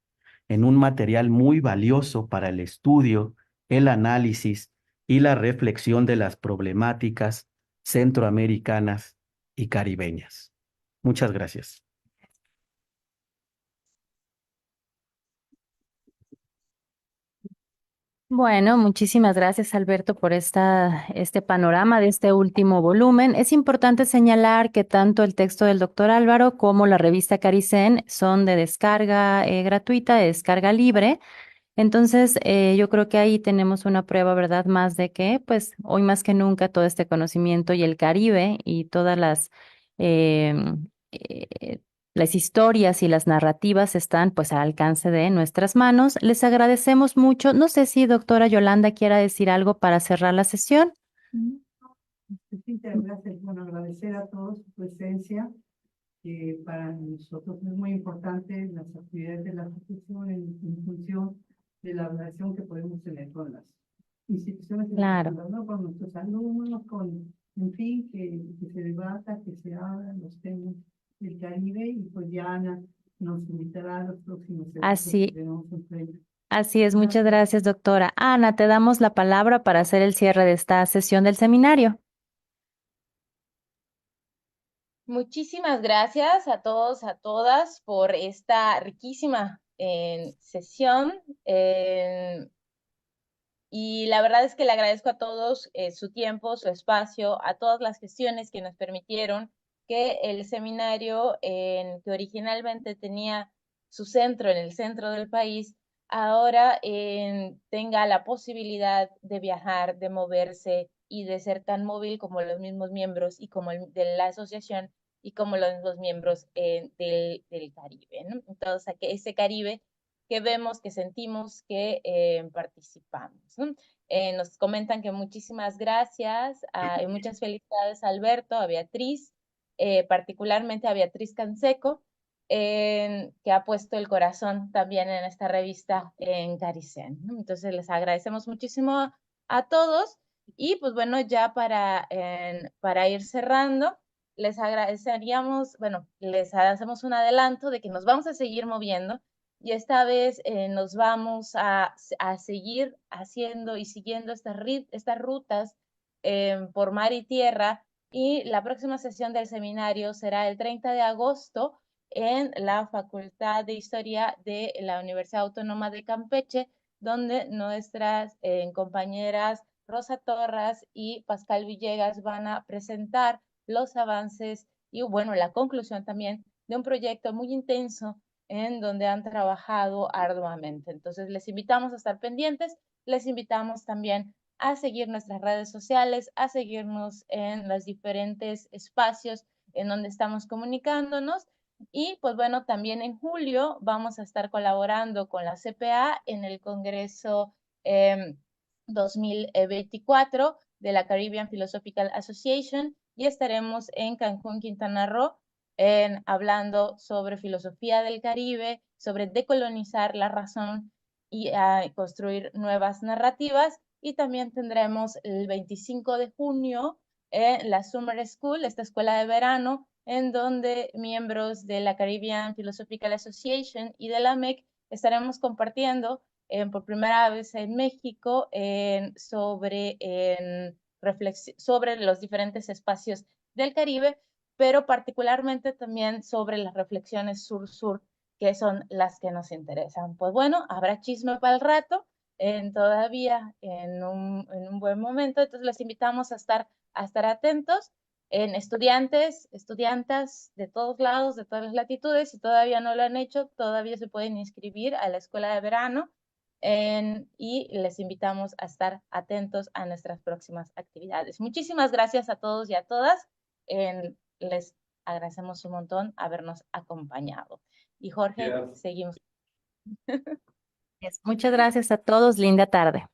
en un material muy valioso para el estudio, el análisis y la reflexión de las problemáticas centroamericanas y caribeñas. Muchas gracias. Bueno, muchísimas gracias, Alberto, por este panorama de este último volumen. Es importante señalar que tanto el texto del doctor Álvaro como la revista Caricén son de descarga gratuita, de descarga libre. Entonces, yo creo que ahí tenemos una prueba, ¿verdad? Más de que, pues, hoy más que nunca todo este conocimiento y el Caribe y todas em, eh, las historias y las narrativas están, pues, al alcance de nuestras manos. Les agradecemos mucho. No sé si doctora Yolanda quiera decir algo para cerrar la sesión. Sí, gracias. Bueno, agradecer a todos su presencia. Para nosotros es muy importante las actividades de la asociación en función de la relación que podemos tener con las instituciones Claro. educativas, ¿no? Con nuestros alumnos, en fin, que se debata, que se hablan los temas del Caribe y pues ya Ana nos invitará a los próximos eventos Así, que tenemos en frente. así es. Muchas gracias, doctora. Ana, te damos la palabra para hacer el cierre de esta sesión del seminario. Muchísimas gracias a todos, a todas por esta riquísima sesión. Y la verdad es que le agradezco a todos su tiempo, su espacio, a todas las gestiones que nos permitieron que el seminario, que originalmente tenía su centro en el centro del país, ahora tenga la posibilidad de viajar, de moverse y de ser tan móvil como los mismos miembros y como de la asociación y como los mismos miembros del Caribe, ¿no? Entonces, ese Caribe que vemos, que sentimos, que participamos, ¿no? Nos comentan que muchísimas gracias y muchas felicidades a Alberto, a Beatriz, particularmente a Beatriz Canseco, que ha puesto el corazón también en esta revista en Caricén, ¿no? Entonces les agradecemos muchísimo a todos y pues bueno, ya para ir cerrando, les agradeceríamos, bueno, les hacemos un adelanto de que nos vamos a seguir moviendo y esta vez nos vamos a seguir haciendo y siguiendo estas rutas por mar y tierra y la próxima sesión del seminario será el 30 de agosto en la Facultad de Historia de la Universidad Autónoma de Campeche, donde nuestras compañeras Rosa Torres y Pascal Villegas van a presentar los avances y, bueno, la conclusión también de un proyecto muy intenso en donde han trabajado arduamente. Entonces, les invitamos a estar pendientes, les invitamos también a seguir nuestras redes sociales, a seguirnos en los diferentes espacios en donde estamos comunicándonos. Y pues bueno, también en julio vamos a estar colaborando con la CPA en el Congreso 2024 de la Caribbean Philosophical Association y estaremos en Cancún, Quintana Roo, hablando sobre filosofía del Caribe, sobre decolonizar la razón y construir nuevas narrativas. Y también tendremos el 25 de junio la Summer School, esta escuela de verano, en donde miembros de la Caribbean Philosophical Association y de la MEC estaremos compartiendo por primera vez en México sobre los diferentes espacios del Caribe, pero particularmente también sobre las reflexiones sur-sur, que son las que nos interesan. Pues bueno, habrá chisme para el rato, todavía en un buen momento, entonces les invitamos a estar atentos. En estudiantes, estudiantas de todos lados, de todas las latitudes, si todavía no lo han hecho, todavía se pueden inscribir a la escuela de verano y les invitamos a estar atentos a nuestras próximas actividades. Muchísimas gracias a todos y a todas. Les agradecemos un montón habernos acompañado. Y Jorge, seguimos. Muchas gracias a todos. Linda tarde.